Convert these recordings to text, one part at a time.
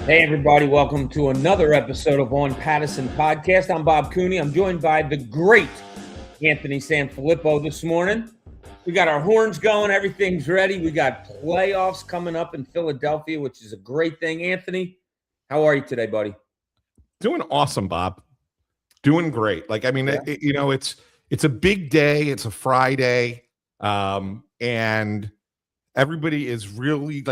Hey, everybody. Welcome to another episode of Pattison Podcast. I'm Bob Cooney. I'm joined by the great Anthony Sanfilippo this morning. We got our horns going. Everything's ready. We got playoffs coming up in Philadelphia, which is a great thing. Anthony, how are you today, buddy? Doing awesome, Bob. Doing great. It's a big day. It's a Friday. And everybody is really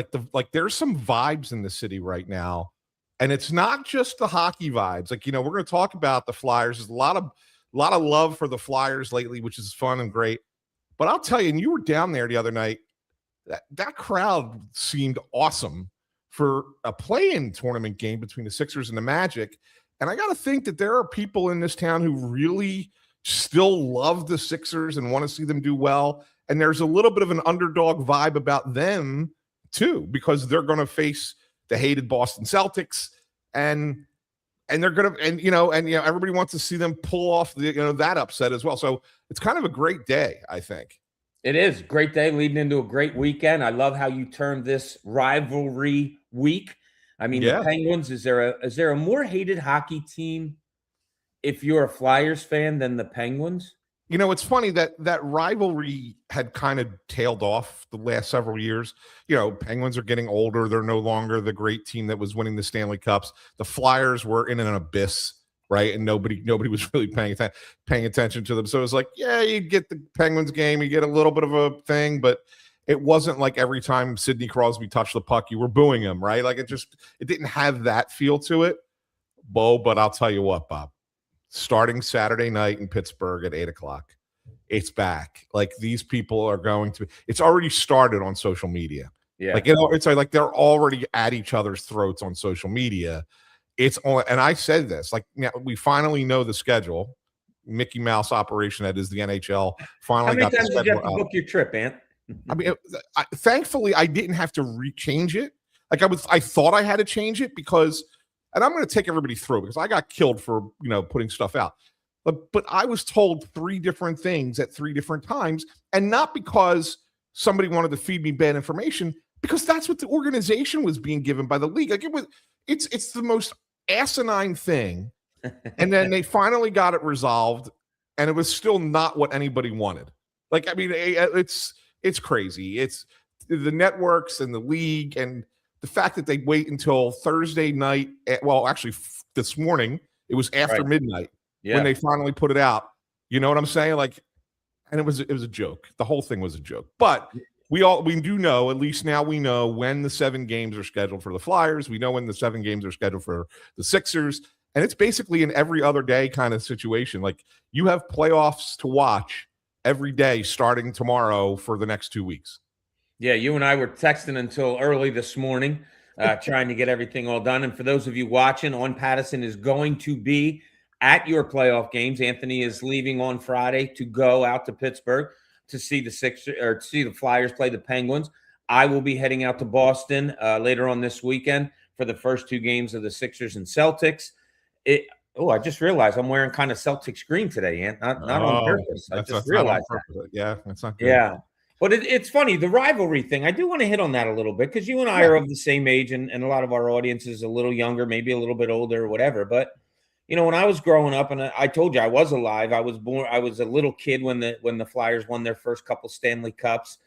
there's some vibes in the city right now. And it's not just the hockey vibes. We're going to talk about the Flyers. There's a lot of love for the Flyers lately, which is fun and great. But I'll tell you, and you were down there the other night, that crowd seemed awesome for a play-in tournament game between the Sixers and the Magic. And I got to think that there are people in this town who really still love the Sixers and want to see them do well. And there's a little bit of an underdog vibe about them too, because they're going to face the hated Boston Celtics, and they're going to, everybody wants to see them pull off that upset as well. So it's kind of a great day, I think. It is a great day leading into a great weekend. I love how you termed this rivalry week. I mean, The Penguins, is there a more hated hockey team if you're a Flyers fan than the Penguins? It's funny that rivalry had kind of tailed off the last several years. Penguins are getting older. They're no longer the great team that was winning the Stanley Cups. The Flyers were in an abyss, right? And nobody was really paying attention to them. So it was like, yeah, you get the Penguins game, you get a little bit of a thing, but it wasn't like every time Sidney Crosby touched the puck, you were booing him, right? It didn't have that feel to it, but I'll tell you what, Bob. Starting Saturday night in Pittsburgh at 8:00, it's back. These people are going to. It's already started on social media. Yeah, it's like they're already at each other's throats on social media. It's on, and I said this. Now we finally know the schedule. Mickey Mouse operation that is the NHL finally got the schedule. How many times did you have to book your trip, Ant? I mean, thankfully, I didn't have to rechange it. I thought I had to change it because. And I'm going to take everybody through because I got killed for, putting stuff out. But I was told 3 different things at 3 different times, and not because somebody wanted to feed me bad information, because that's what the organization was being given by the league. It's the most asinine thing. And then they finally got it resolved, and it was still not what anybody wanted. It's crazy. It's the networks and the league and the fact that they wait until Thursday night, this morning, it was after midnight when they finally put it out. You know what I'm saying? And it was a joke. The whole thing was a joke. But we do know, at least now we know when the 7 games are scheduled for the Flyers. We know when the 7 games are scheduled for the Sixers. And it's basically an every other day kind of situation. You have playoffs to watch every day starting tomorrow for the next 2 weeks. Yeah, you and I were texting until early this morning, trying to get everything all done. And for those of you watching, Pattison is going to be at your playoff games. Anthony is leaving on Friday to go out to Pittsburgh to see the Flyers play the Penguins. I will be heading out to Boston later on this weekend for the first 2 games of the Sixers and Celtics. I just realized I'm wearing kind of Celtics green today, Ant. Not on purpose. I just realized that. Yeah, that's not good. Yeah. But it's funny, the rivalry thing. I do want to hit on that a little bit because you and I are of the same age, and a lot of our audience is a little younger, maybe a little bit older or whatever. But, when I was growing up, and I told you I was alive, I was a little kid when the Flyers won their first couple Stanley Cups.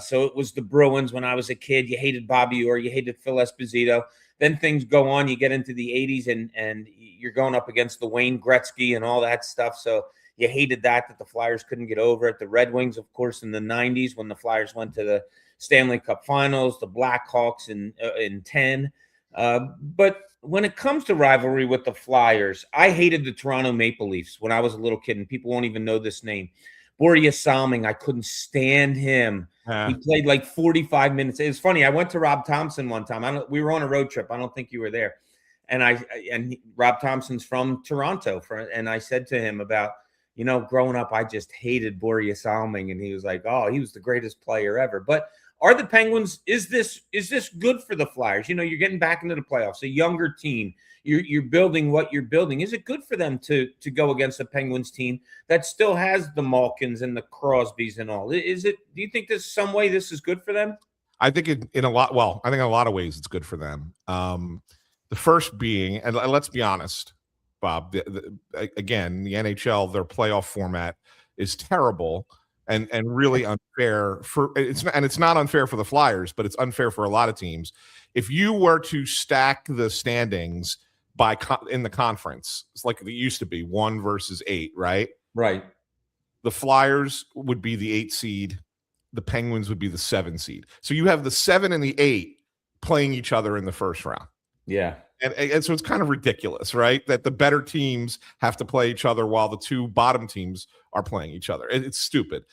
So it was the Bruins when I was a kid. You hated Bobby Orr, you hated Phil Esposito. Then things go on. You get into the 80s, and you're going up against the Wayne Gretzky and all that stuff. So you hated that the Flyers couldn't get over it. The Red Wings, of course, in the 90s when the Flyers went to the Stanley Cup Finals, the Blackhawks in 10. But when it comes to rivalry with the Flyers, I hated the Toronto Maple Leafs when I was a little kid, and people won't even know this name. Borje Salming, I couldn't stand him. He played 45 minutes. It was funny. I went to Rob Thompson one time. We were on a road trip. I don't think you were there. And Rob Thompson's from Toronto. And I said to him about, growing up, I just hated Borje Salming, and he was like, "Oh, he was the greatest player ever." But are the Penguins? Is this good for the Flyers? You're getting back into the playoffs, a younger team. You're building what you're building. Is it good for them to go against a Penguins team that still has the Malkins and the Crosbys and all? Do you think there's some way this is good for them? I think in a lot. Well, I think in a lot of ways it's good for them. The first being, and let's be honest, Bob, again, the NHL, their playoff format is terrible and really unfair it's not unfair for the Flyers, but it's unfair for a lot of teams. If you were to stack the standings in the conference, it's like it used to be 1 versus 8, right? Right. The Flyers would be the 8 seed. The Penguins would be the 7 seed. So you have the 7 and the 8 playing each other in the first round. Yeah. And so it's kind of ridiculous, right? That the better teams have to play each other while the 2 bottom teams are playing each other. It's stupid.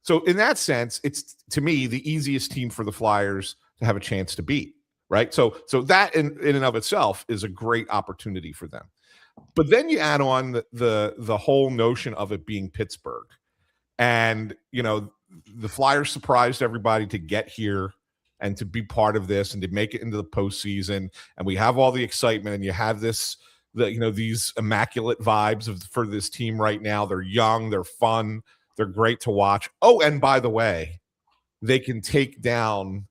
So in that sense, it's, to me, the easiest team for the Flyers to have a chance to beat, right? So that in and of itself is a great opportunity for them. But then you add on the whole notion of it being Pittsburgh. And, the Flyers surprised everybody to get here and to be part of this and to make it into the postseason. And we have all the excitement, and you have these immaculate vibes for this team right now. They're young, they're fun, they're great to watch. Oh, and by the way, they can take down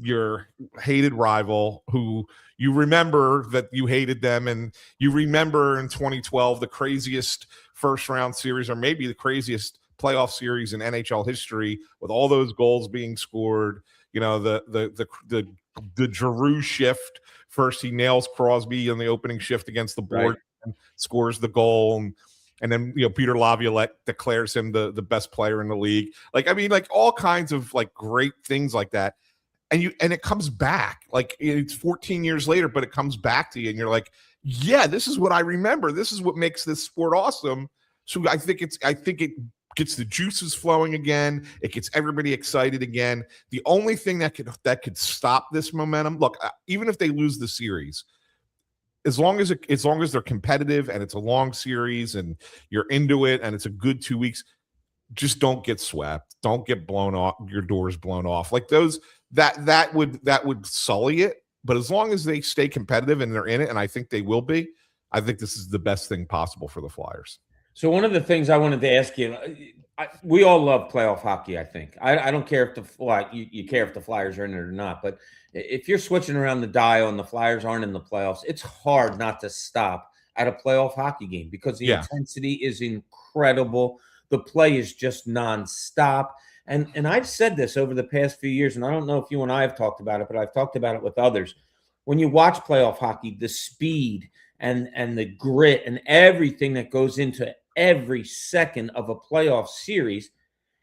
your hated rival who you remember that you hated them. And you remember in 2012, the craziest first round series, or maybe the craziest playoff series in NHL history, with all those goals being scored. The Giroux shift. First, he nails Crosby on the opening shift against the board, right, and scores the goal. And then, Peter Laviolette declares him the best player in the league. All kinds of great things like that. And it comes back. It's 14 years later, but it comes back to you, and you're like, yeah, this is what I remember. This is what makes this sport awesome. So I think it gets the juices flowing again. It gets everybody excited again. The only thing that could stop this momentum, look, even if they lose the series, as long as they're competitive and it's a long series and you're into it and it's a good 2 weeks, just don't get swept. Don't get blown off, your doors blown off. That would sully it. But as long as they stay competitive and they're in it, and I think they will be, I think this is the best thing possible for the Flyers. So one of the things I wanted to ask you, we all love playoff hockey, I think. I don't care if you care if the Flyers are in it or not, but if you're switching around the dial and the Flyers aren't in the playoffs, it's hard not to stop at a playoff hockey game because the intensity is incredible. The play is just nonstop. And I've said this over the past few years, and I don't know if you and I have talked about it, but I've talked about it with others. When you watch playoff hockey, the speed and the grit and everything that goes into every second of a playoff series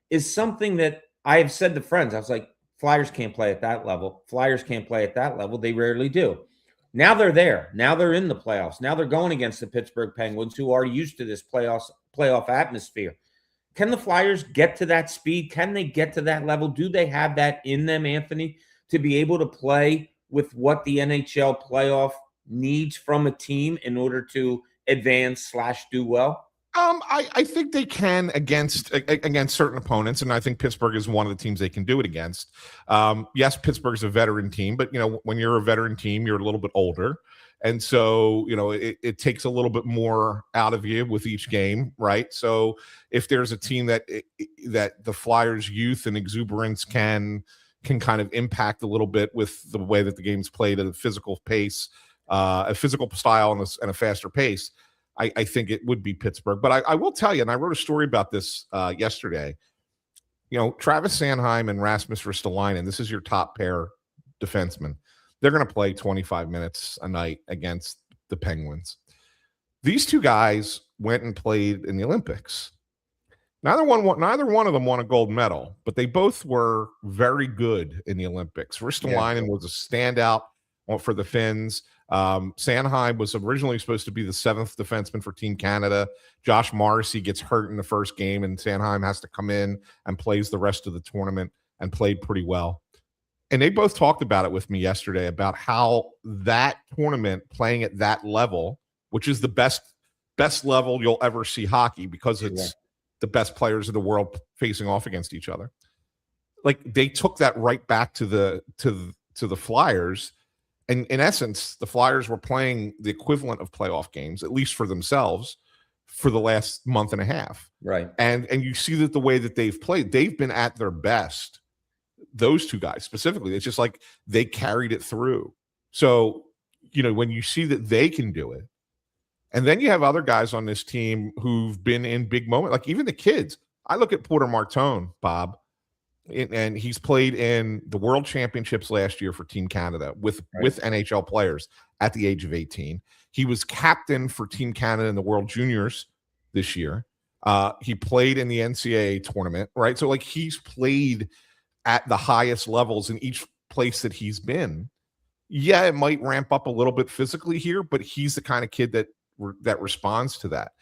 is something that I have said to friends. I was like, Flyers can't play at that level. Flyers can't play at that level. They rarely do. Now they're there. Now they're in the playoffs. Now they're going against the Pittsburgh Penguins, who are used to this playoff atmosphere. Can the Flyers get to that speed? Can they get to that level? Do they have that in them, Anthony, to be able to play with what the NHL playoff needs from a team in order to advance/do well? I think they can against certain opponents, and I think Pittsburgh is one of the teams they can do it against. Yes, Pittsburgh's a veteran team, but when you're a veteran team, you're a little bit older, and so it takes a little bit more out of you with each game, right? So if there's a team that the Flyers' youth and exuberance can kind of impact a little bit with the way that the game's played at a physical pace, a physical style, and a faster pace, I think it would be Pittsburgh. But I will tell you, and I wrote a story about this yesterday, Travis Sanheim and Rasmus Ristolainen, this is your top pair defensemen. They're going to play 25 minutes a night against the Penguins. These two guys went and played in the Olympics. Neither one of them won a gold medal, but they both were very good in the Olympics. Ristolainen was a standout for the Finns. Sanheim was originally supposed to be the 7th defenseman for Team Canada. Josh Morrissey gets hurt in the first game, and Sanheim has to come in and plays the rest of the tournament and played pretty well. And they both talked about it with me yesterday about how that tournament, playing at that level, which is the best level you'll ever see hockey because it's the best players in the world facing off against each other. They took that right back to the Flyers. And in essence, the Flyers were playing the equivalent of playoff games, at least for themselves, for the last month and a half. Right. And you see that the way that they've played, they've been at their best. Those two guys specifically, it's just like they carried it through. So, when you see that they can do it, and then you have other guys on this team who've been in big moments, like even the kids. I look at Porter Martone, Bob, and he's played in the World Championships last year for Team Canada with NHL players at the age of 18. He was captain for Team Canada in the World Juniors this year. He played in the NCAA tournament, right? So like he's played at the highest levels in each place that he's been. Yeah, it might ramp up a little bit physically here, but he's the kind of kid that responds to that.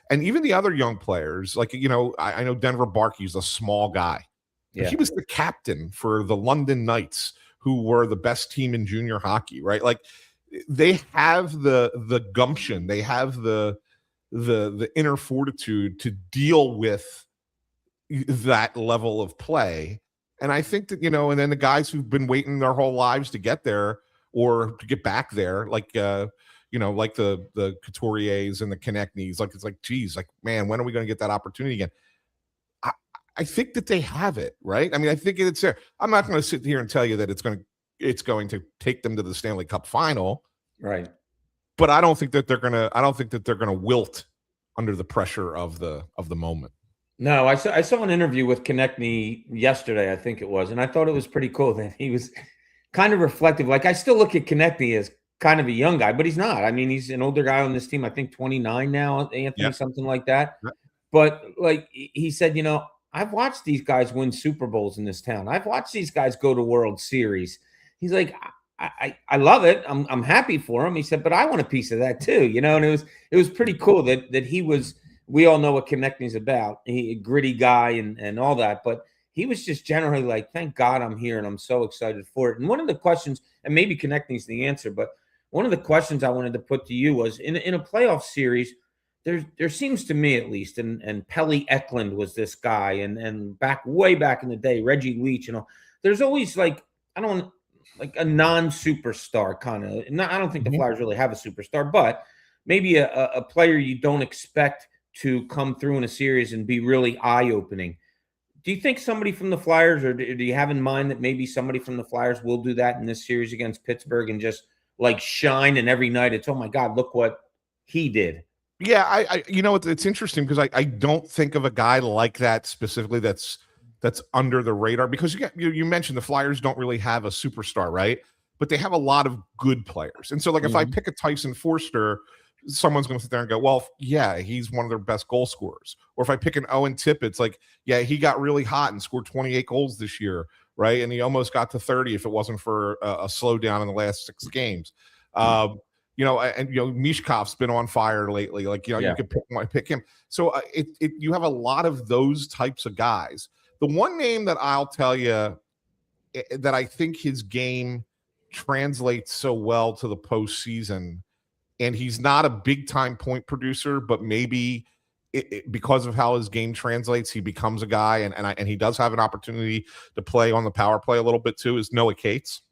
And even the other young players, like, I know Denver Barkey's a small guy. Yeah. He was the captain for the London Knights, who were the best team in junior hockey, right? Like they have the gumption, they have the inner fortitude to deal with that level of play. And I think that, and then the guys who've been waiting their whole lives to get there or to get back there, like like the Couturiers and the Konechny's, like it's like, geez, like, man, when are we going to get that opportunity again? I think that they have it, right? I mean, I think it's there. I'm not going to sit here and tell you that it's going to take them to the Stanley Cup final, right? But I don't think that they're gonna wilt under the pressure of the moment. No, I saw an interview with Konechny yesterday, I think it was, and I thought it was pretty cool that he was kind of reflective. Like I still look at Konechny as kind of a young guy, but he's not. I mean, he's an older guy on this team. I think 29 now, Anthony, something like that. Yep. But like he said, I've watched these guys win Super Bowls in this town. I've watched these guys go to World Series. He's like, I love it. I'm happy for him. He said, but I want a piece of that too, And it was pretty cool that he was. We all know what Konechny's about. He a gritty guy and all that, but he was just generally like, thank God I'm here and I'm so excited for it. And one of the questions, and maybe Konechny's the answer, but one of the questions I wanted to put to you was in a playoff series. There seems to me at least, and Pelle Eklund was this guy, and way back in the day, Reggie Leach, there's always like a non-superstar kind of. I don't think the Flyers really have a superstar, but maybe a player you don't expect to come through in a series and be really eye-opening. Do you think somebody from the Flyers, or do you have in mind that maybe somebody from the Flyers will do that in this series against Pittsburgh and just like shine, and every night it's, oh my God, look what he did? Yeah, it's interesting because I don't think of a guy like that specifically that's under the radar, because you mentioned the Flyers don't really have a superstar, right? But they have a lot of good players. And so like if I pick a Tyson Forster, someone's going to sit there and go, well, yeah, he's one of their best goal scorers. Or if I pick an Owen Tippett's, like, yeah, he got really hot and scored 28 goals this year, right? And he almost got to 30 if it wasn't for a slowdown in the last 6 games. Mishkov's been on fire lately. Like, you could pick him. So you have a lot of those types of guys. The one name that I'll tell you that I think his game translates so well to the postseason, and he's not a big time point producer, but maybe because of how his game translates, he becomes a guy, and he does have an opportunity to play on the power play a little bit too, is Noah Cates.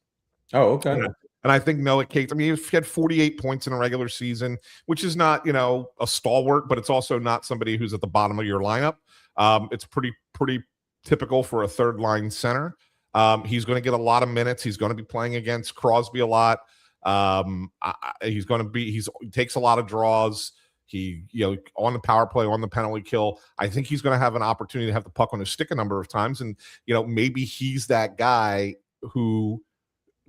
Oh, okay. And I think Noah Cates, I mean, he had 48 points in a regular season, which is not, a stalwart, but it's also not somebody who's at the bottom of your lineup. It's pretty typical for a third line center. He's going to get a lot of minutes. He's going to be playing against Crosby a lot. He takes a lot of draws. He, on the power play, on the penalty kill, I think he's going to have an opportunity to have the puck on his stick a number of times. And, maybe he's that guy who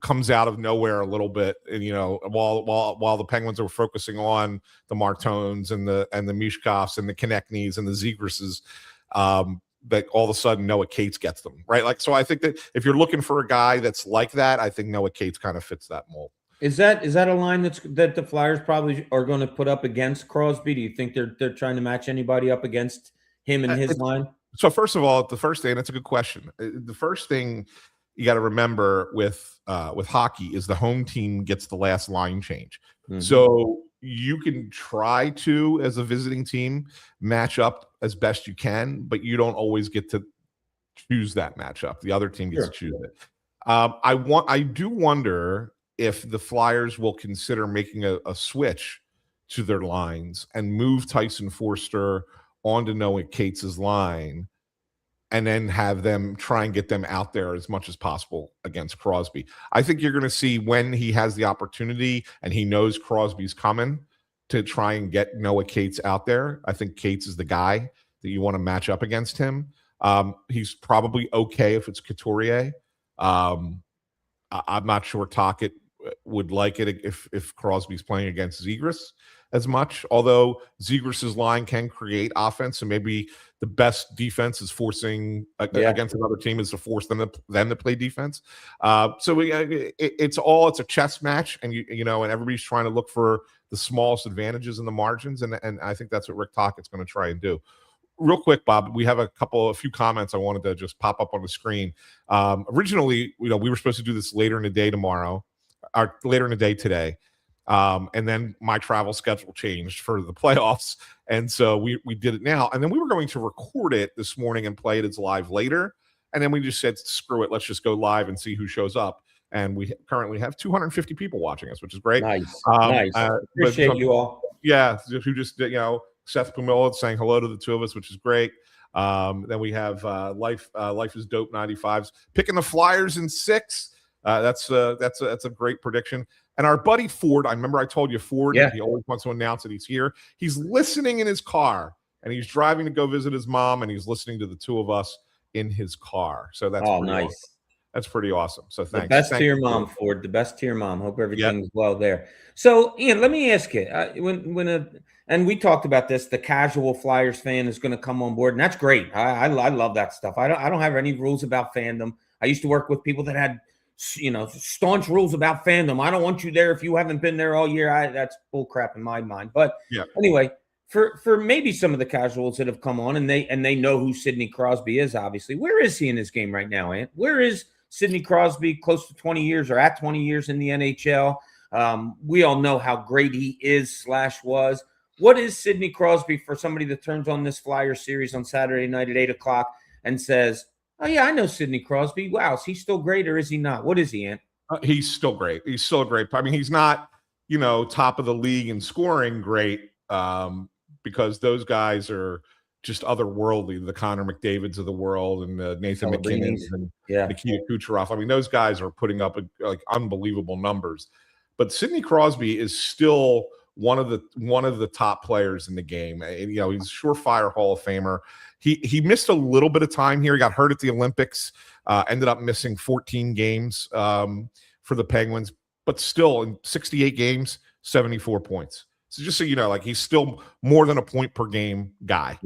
comes out of nowhere a little bit, and while the Penguins are focusing on the Martones and the Mishkovs and the Konechnys and the Zegras, that all of a sudden Noah Cates gets them, right? Like, so I think that if you're looking for a guy that's like that, I think Noah Cates kind of fits that mold. Is that a line that the Flyers probably are going to put up against Crosby? Do you think they're trying to match anybody up against him and his line? So first of all, the first thing, and it's a good question. The first thing you got to remember with hockey is the home team gets the last line change. Mm-hmm. So you can try to, as a visiting team, match up as best you can, but you don't always get to choose that matchup. The other team gets to choose it. I do wonder if the Flyers will consider making a switch to their lines and move Tyson Forster onto Noah Cates' line, and then have them try and get them out there as much as possible against Crosby. I think you're going to see when he has the opportunity and he knows Crosby's coming to try and get Noah Cates out there. I think Cates is the guy that you want to match up against him. He's probably okay if it's Couturier. I'm not sure Tocchet would like it if Crosby's playing against Zegras as much, although Zegras' line can create offense, and maybe the best defense is forcing against another team is to force them to play defense. It's a chess match, and and everybody's trying to look for the smallest advantages in the margins, and I think that's what Rick Tocchett's going to try and do. Real quick, Bob, we have a few comments I wanted to just pop up on the screen. Originally, we were supposed to do this later in the day today. And then my travel schedule changed for the playoffs. And so we did it now. And then we were going to record it this morning and play it as live later. And then we just said, screw it, let's just go live and see who shows up. And we currently have 250 people watching us, which is great. Nice. Appreciate you all. Yeah, who just, Seth Pumilla saying hello to the two of us, which is great. Then we have Life is Dope 95s picking the Flyers in 6. That's a great prediction. And our buddy Ford, I remember I told you Ford, he always wants to announce that he's here. He's listening in his car, and he's driving to go visit his mom, and he's listening to the two of us in his car. So that's nice. Awesome. That's pretty awesome. So thanks. The best to your mom, Ford. The best to your mom. Hope everything's well there. So, Ian, let me ask you, and we talked about this, the casual Flyers fan is going to come on board, and that's great. I love that stuff. I don't have any rules about fandom. I used to work with people that had staunch rules about fandom. I don't want you there if you haven't been there all year. That's bull crap in my mind. But anyway, for maybe some of the casuals that have come on and they know who Sidney Crosby is, obviously, where is he in his game right now, Ant? Where is Sidney Crosby close to 20 years or at 20 years in the NHL? We all know how great he is/was. What is Sidney Crosby for somebody that turns on this Flyer series on Saturday night at 8:00 and says, oh, yeah, I know Sidney Crosby. Wow, is he still great or is he not? What is he, Ant? He's still great. He's still a great. I mean, he's not, top of the league in scoring great because those guys are just otherworldly, the Connor McDavids of the world and Nathan McKinnon and Nikita Kucherov. I mean, those guys are putting up unbelievable numbers. But Sidney Crosby is still one of the top players in the game. He's a surefire Hall of Famer. He missed a little bit of time here. He got hurt at the Olympics, ended up missing 14 games for the Penguins, but still in 68 games, 74 points. So just so you know, he's still more than a point per game guy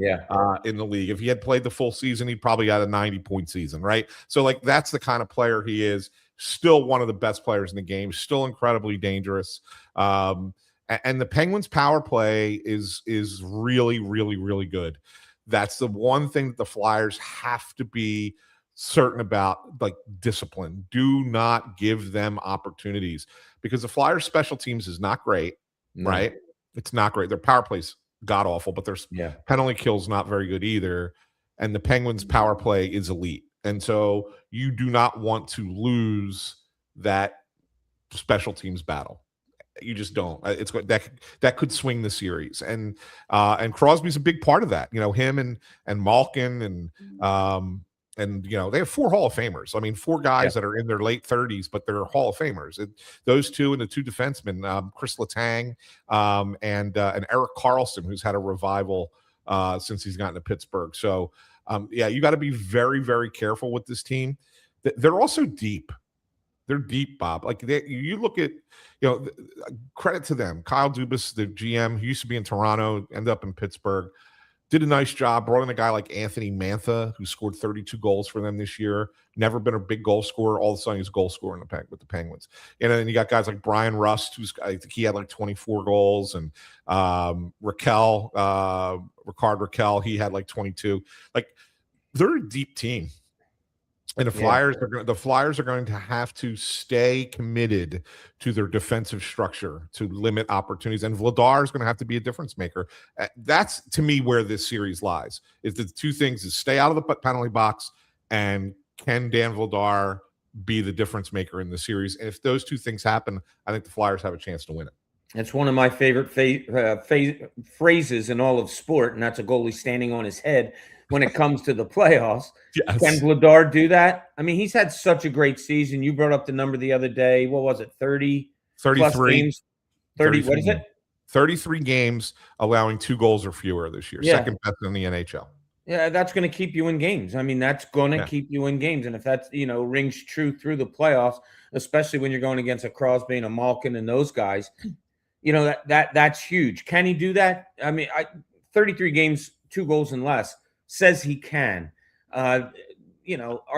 in the league. If he had played the full season, he probably had a 90-point season, right? So that's the kind of player he is. Still one of the best players in the game, still incredibly dangerous. And the Penguins' power play is really, really, really good. That's the one thing that the Flyers have to be certain about, discipline. Do not give them opportunities because the Flyers' special teams is not great, right? It's not great. Their power play's god-awful, but their penalty kill's not very good either. And the Penguins' power play is elite. And so you do not want to lose that special teams battle. You just don't. It's that could swing the series, and Crosby's a big part of that. Him and Malkin and they have 4 Hall of Famers. I mean, 4 guys that are in their late 30s, but they're Hall of Famers. Those two and the 2 defensemen, Chris Letang and Erik Karlsson, who's had a revival since he's gotten to Pittsburgh. So you got to be very, very careful with this team. They're also deep. They're deep, Bob. You look at, credit to them. Kyle Dubas, the GM, who used to be in Toronto, ended up in Pittsburgh, did a nice job. Brought in a guy like Anthony Mantha, who scored 32 goals for them this year. Never been a big goal scorer. All of a sudden, he's a goal scorer with the Penguins. And then you got guys like Brian Rust, I think he had 24 goals, and Ricard Raquel, he had 22. They're a deep team. And the Flyers are going to have to stay committed to their defensive structure to limit opportunities. And Vladar is going to have to be a difference maker. That's, to me, where this series lies. Is the 2 things is stay out of the penalty box, and can Dan Vladar be the difference maker in the series? And if those 2 things happen, I think the Flyers have a chance to win it. It's one of my favorite phrases in all of sport, and that's a goalie standing on his head when it comes to the playoffs. Can Yes. Vladar do that? I mean, he's had such a great season. You brought up the number the other day. What was it? 30 plus 33 games? 30, what is games. it? 33 games, allowing 2 goals or fewer this year. Yeah. Second best in the NHL. Yeah, that's going to keep you in games. I mean, that's going to keep you in games. And if that's, rings true through the playoffs, especially when you're going against a Crosby and a Malkin and those guys, that's huge. Can he do that? I mean, 33 games, 2 goals and less, says he can. Are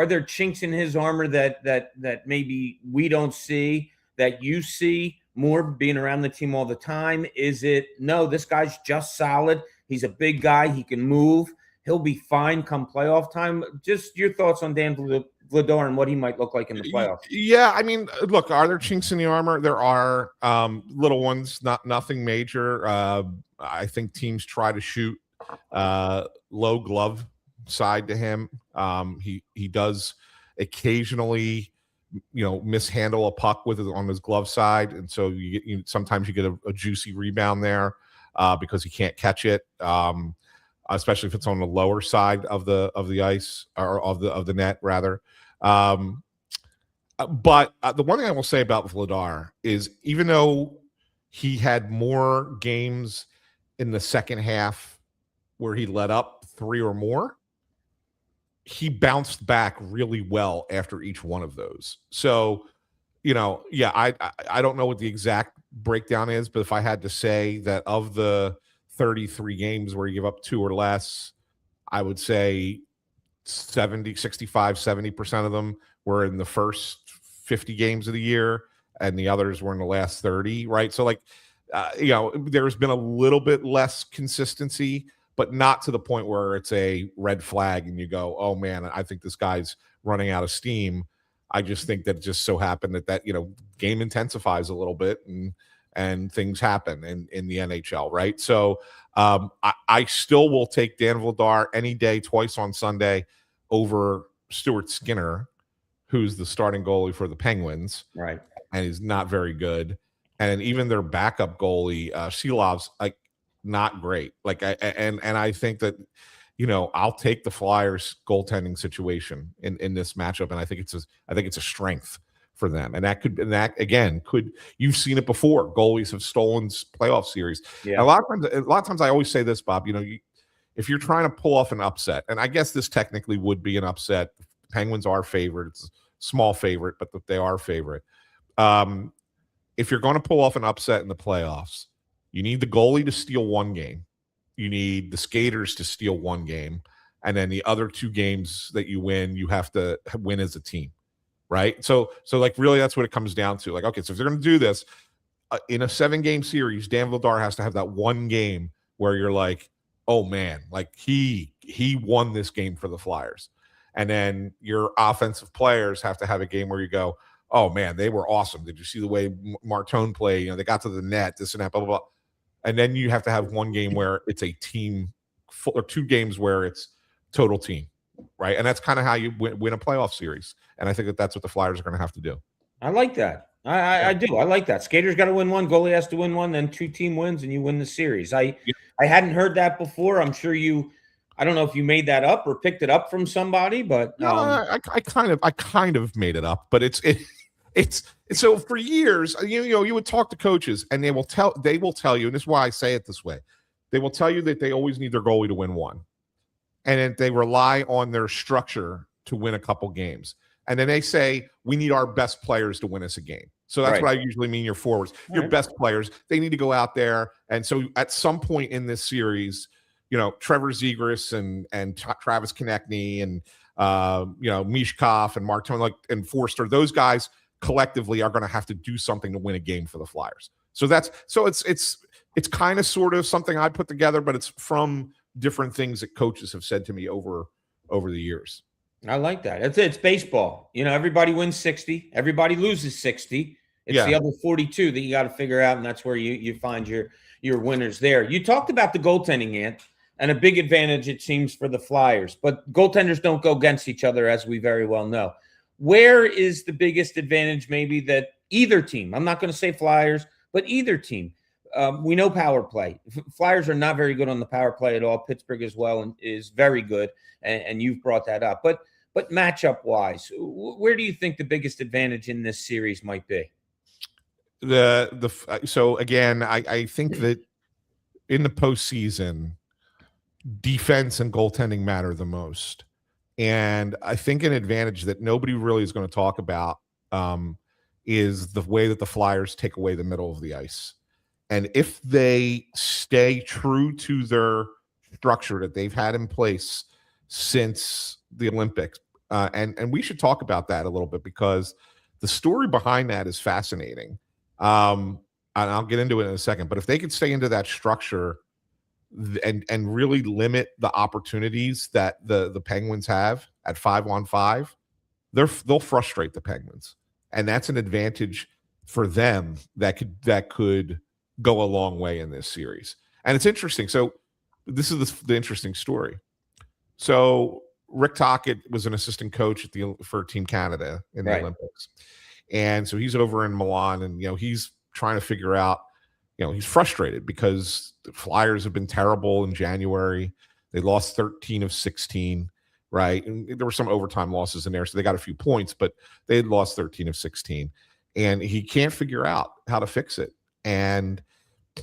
there chinks in his armor that maybe we don't see, that you see more being around the team all the time? Is it, no, this guy's just solid. He's a big guy. He can move. He'll be fine come playoff time. Just your thoughts on Dan Vladar and what he might look like in the playoffs. Yeah, I mean, look, are there chinks in the armor? There are little ones, nothing major. I think teams try to shoot low glove side to him. He does occasionally, mishandle a puck with it on his glove side, and so sometimes you get a juicy rebound there because he can't catch it. Especially if it's on the lower side of the ice, or of the net rather. But the one thing I will say about Vladar is, even though he had more games in the second half where he let up 3 or more, he bounced back really well after each one of those. So, I don't know what the exact breakdown is, but if I had to say that of the 33 games where you give up 2 or less, I would say 70% of them were in the first 50 games of the year, and the others were in the last 30, right? So there's been a little bit less consistency, but not to the point where it's a red flag and you go, oh man, I think this guy's running out of steam. I just think that it just so happened that game intensifies a little bit, and things happen in the NHL, right? So I still will take Dan Vladar any day, twice on Sunday, over Stuart Skinner, who's the starting goalie for the Penguins, right? And he's not very good. And even their backup goalie, Silov's not great. I think that I'll take the Flyers goaltending situation in this matchup, and I think it's a strength for them, and that again you've seen it before. Goalies have stolen playoff series. Yeah. A lot of times I always say this, Bob. If you're trying to pull off an upset, and I guess this technically would be an upset. The Penguins are favored. It's a small favorite, but they are favorite. If you're going to pull off an upset in the playoffs, you need the goalie to steal 1 game. You need the skaters to steal 1 game, and then the other 2 games that you win, you have to win as a team. Right. So really that's what it comes down to. Okay, so if they're going to do this in a 7-game series, Dan Vladar has to have that 1 game where you're like, oh man, he won this game for the Flyers. And then your offensive players have to have a game where you go, oh man, they were awesome. Did you see the way Martone played? They got to the net, this and that, blah, blah, blah. And then you have to have 1 game where it's a team, or 2 games where it's total team. Right. And that's kind of how you win a playoff series. And I think that's what the Flyers are going to have to do. I like that. I do. I like that. Skater's got to win 1, goalie has to win 1, then 2 team wins and you win the series. I hadn't heard that before. I'm sure I don't know if you made that up or picked it up from somebody, but no, I kind of made it up, but it's so for years, you would talk to coaches and they will tell you, and this is why I say it this way. They will tell you that they always need their goalie to win 1. And then they rely on their structure to win a couple games. And then they say, we need our best players to win us a game. So that's what I usually mean, your forwards. Your best players, they need to go out there. And so at some point in this series, Trevor Zegras and Travis Konechny and, Mishkov and Martone and Forster, those guys collectively are going to have to do something to win a game for the Flyers. So it's kind of sort of something I put together, but it's from different things that coaches have said to me over the years. I like that. It's baseball. Everybody wins 60. Everybody loses 60. It's the other 42 that you got to figure out, and that's where you find your winners there. You talked about the goaltending, Ant, and a big advantage it seems for the Flyers, but goaltenders don't go against each other, as we very well know. Where is the biggest advantage maybe that either team, I'm not going to say Flyers, but either team, we know power play. Flyers are not very good on the power play at all. Pittsburgh as well and is very good, and you've brought that up. But matchup wise, where do you think the biggest advantage in this series might be? So again, I think that in the postseason, defense and goaltending matter the most. And I think an advantage that nobody really is going to talk about is the way that the Flyers take away the middle of the ice. And if they stay true to their structure that they've had in place since the Olympics, and we should talk about that a little bit because the story behind that is fascinating. And I'll get into it in a second. But if they could stay into that structure and really limit the opportunities that the Penguins have at 5-on-5, they'll frustrate the Penguins, and that's an advantage for them that could go a long way in this series. And it's interesting. So this is the interesting story. So Rick Tocchet was an assistant coach for Team Canada in the Olympics, and so he's over in Milan, and he's trying to figure out. He's frustrated because the Flyers have been terrible in January. They lost 13 of 16, right? And there were some overtime losses in there, so they got a few points, but they had lost 13 of 16. And he can't figure out how to fix it. And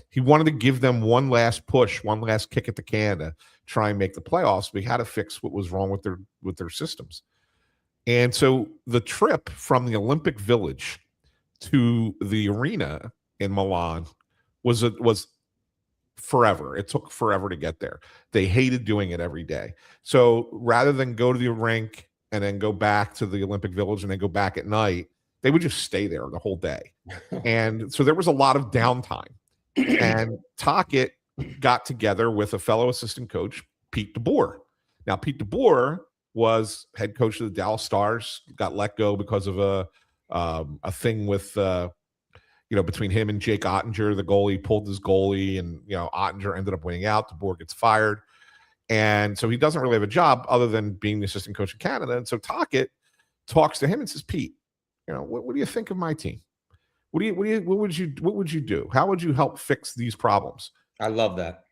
he wanted to give them one last push, one last kick at the can to try and make the playoffs, but he had to fix what was wrong with their systems. And so the trip from the Olympic Village to the arena in Milan was forever. It took forever to get there. They hated doing it every day. So rather than go to the rink and then go back to the Olympic Village and then go back at night, they would just stay there the whole day. And so there was a lot of downtime. And Tocchet got together with a fellow assistant coach, Pete DeBoer. Now, Pete DeBoer was head coach of the Dallas Stars, got let go because of a thing with between him and Jake Ottinger, the goalie, pulled his goalie, and Ottinger ended up winning out. DeBoer gets fired, and so he doesn't really have a job other than being the assistant coach of Canada. And so Tocchet talks to him and says, "Pete, what do you think of my team? What would you do? How would you help fix these problems?" I love that.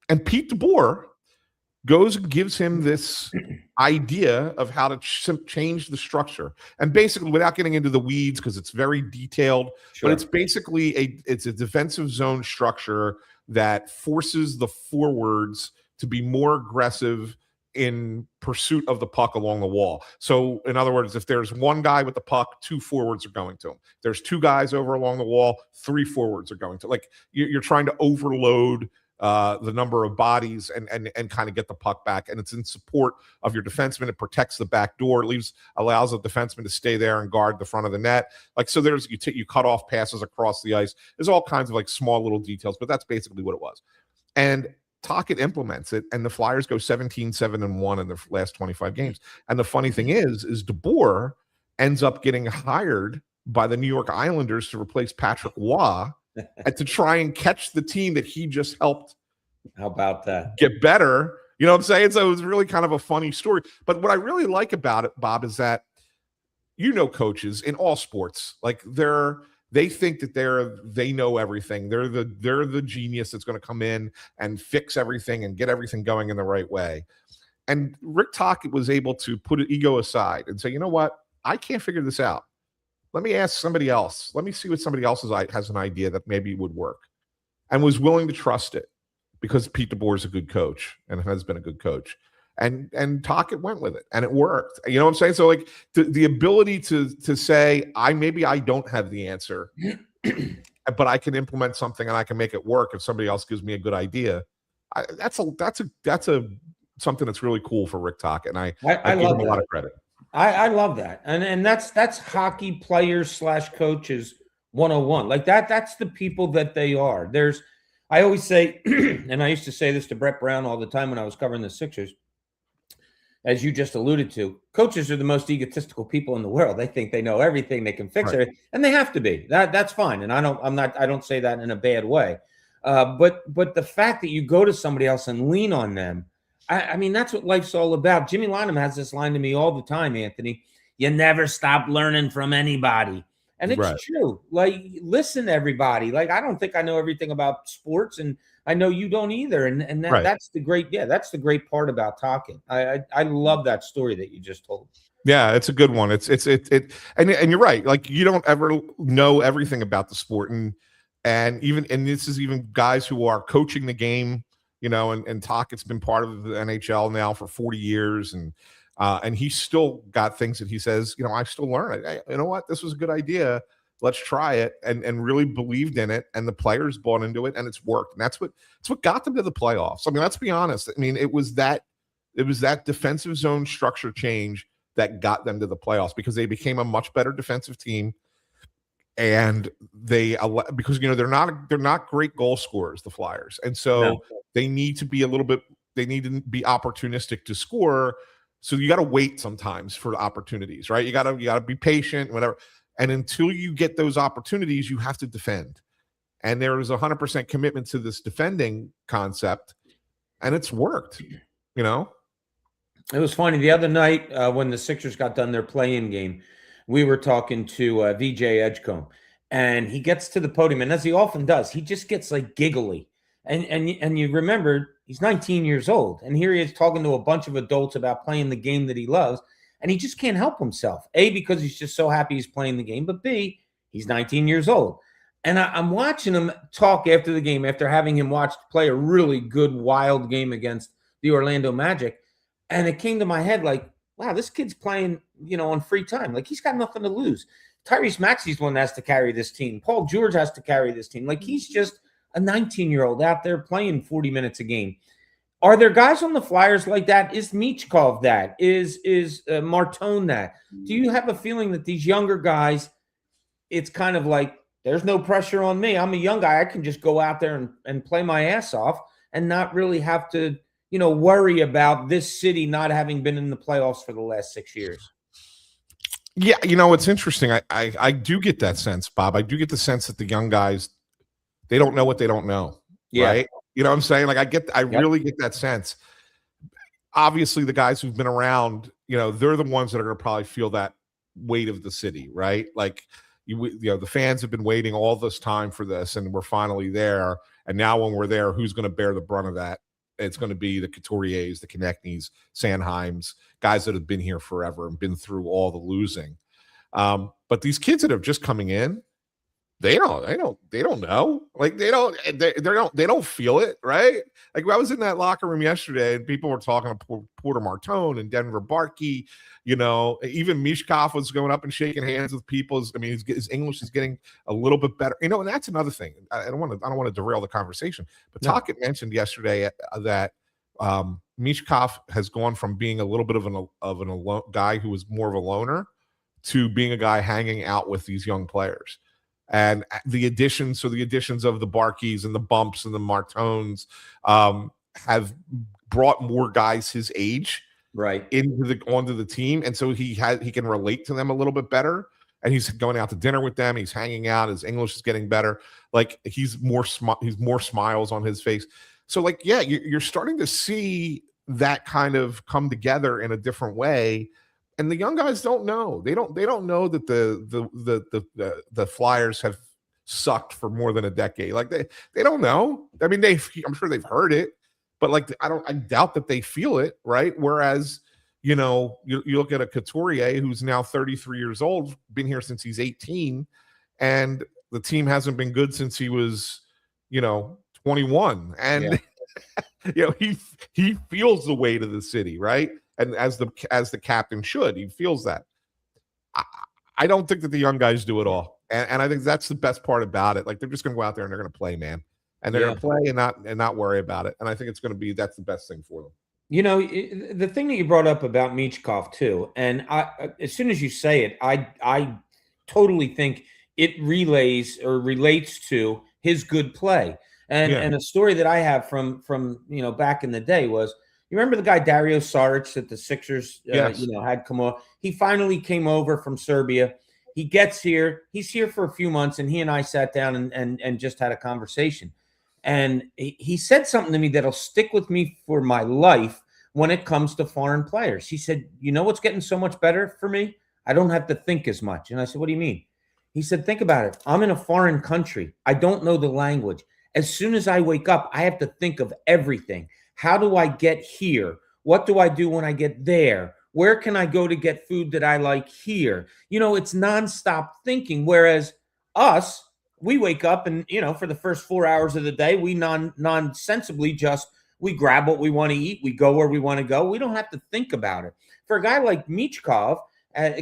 And Pete DeBoer goes and gives him this idea of how to change the structure. And basically, without getting into the weeds, because it's very detailed, but it's basically a defensive zone structure that forces the forwards to be more aggressive in pursuit of the puck along the wall. So in other words, if there's one guy with the puck, 2 forwards are going to him. There's 2 guys over along the wall, 3 forwards are going to. Like you're trying to overload the number of bodies and kind of get the puck back. And it's in support of your defenseman. It protects the back door. It allows the defenseman to stay there and guard the front of the net. Like, so there's, you cut off passes across the ice. There's all kinds of like small little details, but that's basically what it was. And Tocchet implements it, and the Flyers go 17-7-1 in their last 25 games. And the funny thing is DeBoer ends up getting hired by the New York Islanders to replace Patrick Waugh and to try and catch the team that he just helped. How about that? Get better. You know what I'm saying? So it was really kind of a funny story. But what I really like about it, Bob, is that, coaches in all sports, like they think that they know everything. They're the genius that's going to come in and fix everything and get everything going in the right way. And Rick Tocchet was able to put ego aside and say, you know what? I can't figure this out. Let me ask somebody else. Let me see what somebody else has an idea that maybe would work, and was willing to trust it because Pete DeBoer is a good coach and has been a good coach. And Tocchet went with it, and it worked. You know what I'm saying? So like the ability to say, maybe I don't have the answer, but I can implement something and I can make it work if somebody else gives me a good idea. That's something that's really cool for Rick Tocchet, and I give him a lot of credit. I love that. And that's hockey players / coaches 101. Like that's the people that they are. I always say, and I used to say this to Brett Brown all the time when I was covering the Sixers, as you just alluded to, coaches are the most egotistical people in the world. They think they know everything, they can fix everything, and they have to be. That's fine. And I don't say that in a bad way. But the fact that you go to somebody else and lean on them, I mean, that's what life's all about. Jimmy Lynam has this line to me all the time, Anthony. You never stop learning from anybody. And it's true. Like, listen to everybody. Like, I don't think I know everything about sports, and I know you don't either. And that's the great part about talking. I love that story that you just told. Yeah, it's a good one. And you're right. Like, you don't ever know everything about the sport, and this is even guys who are coaching the game, and Tockett's been part of the NHL now for 40 years, and he's still got things that he says, I still learn it. You know what? This was a good idea. Let's try it, and really believed in it, and the players bought into it, and it's worked. And it's what got them to the playoffs. I mean, let's be honest. I mean, it was that defensive zone structure change that got them to the playoffs, because they became a much better defensive team, and because they're not great goal scorers, the Flyers, and so they need to be opportunistic to score. So you got to wait sometimes for opportunities, right? You got to be patient, whatever. And until you get those opportunities, you have to defend. And there is 100% commitment to this defending concept, and it's worked. It was funny the other night when the Sixers got done their play-in game. We were talking to VJ Edgecombe, and he gets to the podium, and as he often does, he just gets like giggly. And you remember, he's 19 years old, and here he is talking to a bunch of adults about playing the game that he loves, and he just can't help himself. A, because he's just so happy he's playing the game, but B, he's 19 years old. And I'm watching him talk after the game, after having him play a really good, wild game against the Orlando Magic, and it came to my head like, wow, this kid's playing, on free time. Like, he's got nothing to lose. Tyrese Maxey's one that has to carry this team. Paul George has to carry this team. Like, he's just a 19-year-old out there playing 40 minutes a game. Are there guys on the Flyers like that? Is Michkov that? Is Martone that? Do you have a feeling that these younger guys, it's kind of like, there's no pressure on me. I'm a young guy. I can just go out there and play my ass off and not really have to, worry about this city not having been in the playoffs for the last 6 years? Yeah, it's interesting. I do get that sense, Bob. I do get the sense that the young guys, they don't know what they don't know, right? You know what I'm saying? Like, I really get that sense. Obviously, the guys who've been around, they're the ones that are going to probably feel that weight of the city, right? Like, the fans have been waiting all this time for this, and we're finally there. And now when we're there, who's going to bear the brunt of that? It's going to be the Couturiers, the Konechny's, Sanheims, guys that have been here forever and been through all the losing. But these kids that are just coming in, they don't know. Like, they don't feel it, right? Like, I was in that locker room yesterday, and people were talking to Porter Martone and Denver Barkey. Even Michkov was going up and shaking hands with people. I mean, his English is getting a little bit better. And that's another thing. I don't want to derail the conversation, but Tocchet mentioned yesterday that Michkov has gone from being a little bit of a guy who was more of a loner to being a guy hanging out with these young players. And the additions of the Barkeys and the Bumps and the Martones have brought more guys his age onto the team, and so he can relate to them a little bit better. And he's going out to dinner with them. He's hanging out. His English is getting better. Like, he's more smiles on his face. So, like, yeah, you're starting to see that kind of come together in a different way. And the young guys don't know. They don't know that the Flyers have sucked for more than a decade. Like, they don't know. I mean, I'm sure they've heard it, but like, I doubt that they feel it, right? Whereas, you look at a Couturier who's now 33 years old, been here since he's 18, and the team hasn't been good since he was, 21, and he feels the weight of the city, right? And as the captain should, he feels that. I don't think that the young guys do it all, and I think that's the best part about it. Like, they're just going to go out there and they're going to play, man, and they're going to play and not worry about it. And I think it's going to be that's the best thing for them. The thing that you brought up about Michkov too, and as soon as you say it, I totally think it relates to his good play. And a story that I have from back in the day was, you remember the guy Dario Saric that the Sixers had come over? He finally came over from Serbia. He gets here. He's here for a few months, and he and I sat down and just had a conversation. And he said something to me that'll stick with me for my life when it comes to foreign players. He said, what's getting so much better for me? I don't have to think as much. And I said, what do you mean? He said, think about it. I'm in a foreign country. I don't know the language. As soon as I wake up, I have to think of everything. How do I get here? What do I do when I get there? Where can I go to get food that I like here? It's nonstop thinking. Whereas us, we wake up and, for the first 4 hours of the day, we nonsensibly we grab what we want to eat. We go where we want to go. We don't have to think about it. For a guy like Michkov,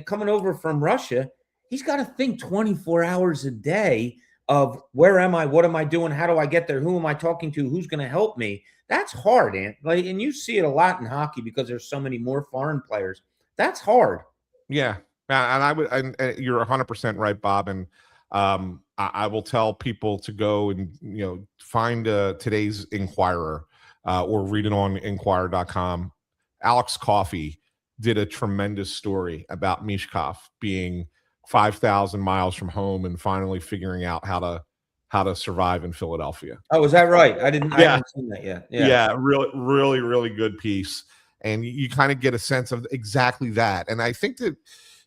coming over from Russia, he's got to think 24 hours a day of where am I? What am I doing? How do I get there? Who am I talking to? Who's going to help me? That's hard, Ant. And you see it a lot in hockey because there's so many more foreign players. That's hard. Yeah. And you're 100% right, Bob. And I will tell people to go and, find today's Inquirer or read it on Inquirer.com. Alex Coffey did a tremendous story about Michkov being 5,000 miles from home and finally figuring out how to survive in Philadelphia. Oh, is that right? I haven't seen that yet. Yeah, really, really, really good piece. And you kind of get a sense of exactly that. And I think that,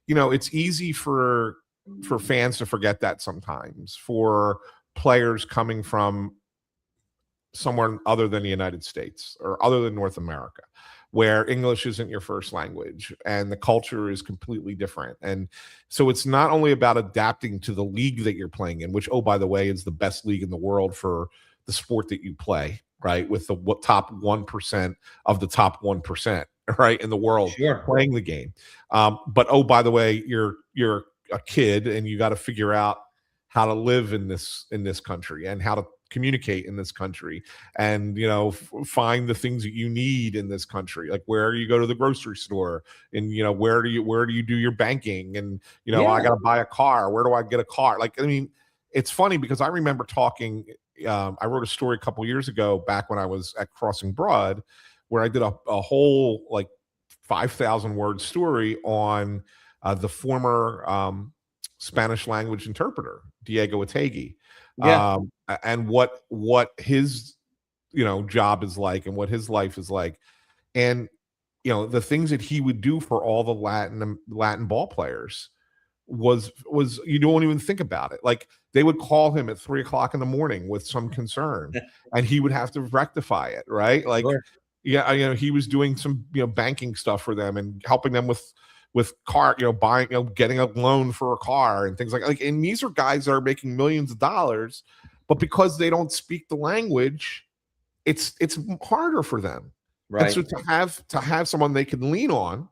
it's easy for fans to forget that sometimes, for players coming from somewhere other than the United States or other than North America, where English isn't your first language and the culture is completely different. And so it's not only about adapting to the league that you're playing in, which, oh, by the way, is the best league in the world for the sport that you play, right? With the top 1% of the top 1%, right, in the world playing the game. But, oh, by the way, you're a kid and you got to figure out how to live in this country and how to communicate in this country and find the things that you need in this country, like where you go to the grocery store and where do you do your banking and I gotta buy a car, where do I get a car? It's funny because I remember talking, I wrote a story a couple years ago back when I was at Crossing Broad where I did a whole 5,000 word story on the former Spanish language interpreter Diego Otegi. And what his job is like and what his life is like, and the things that he would do for all the Latin ball players was you don't even think about it. Like they would call him at 3:00 in the morning with some concern and he would have to rectify it, right? Like he was doing some banking stuff for them and helping them with car, buying, getting a loan for a car and things like, and these are guys that are making millions of dollars, but because they don't speak the language, it's harder for them. Right. And so to have someone they can lean on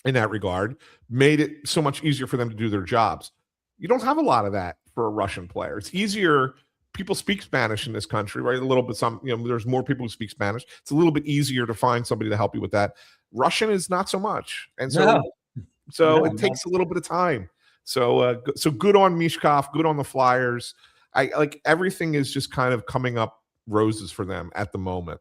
in that regard made it so much easier for them to do their jobs. You don't have a lot of that for a Russian player. It's easier. People speak Spanish in this country, right? A little bit, there's more people who speak Spanish. It's a little bit easier to find somebody to help you with that. Russian is not so much. And so it takes a little bit of time. So good on Michkov, good on the Flyers. Everything is just kind of coming up roses for them at the moment.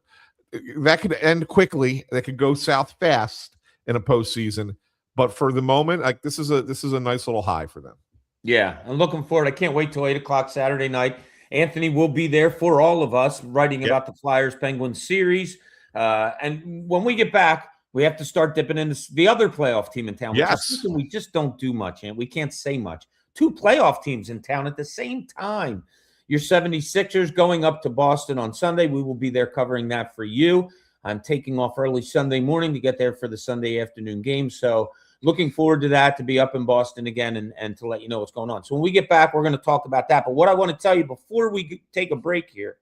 That could end quickly. That could go south fast in a postseason. But for the moment, this is a nice little high for them. Yeah, I'm looking forward. I can't wait till 8:00 Saturday night. Anthony will be there for all of us writing about the Flyers-Penguins series. And when we get back, we have to start dipping into the other playoff team in town. Yes. We just don't do much, and we can't say much. 2 playoff teams in town at the same time. Your 76ers going up to Boston on Sunday. We will be there covering that for you. I'm taking off early Sunday morning to get there for the Sunday afternoon game. So looking forward to that, to be up in Boston again and to let you know what's going on. So when we get back, we're going to talk about that. But what I want to tell you before we take a break here,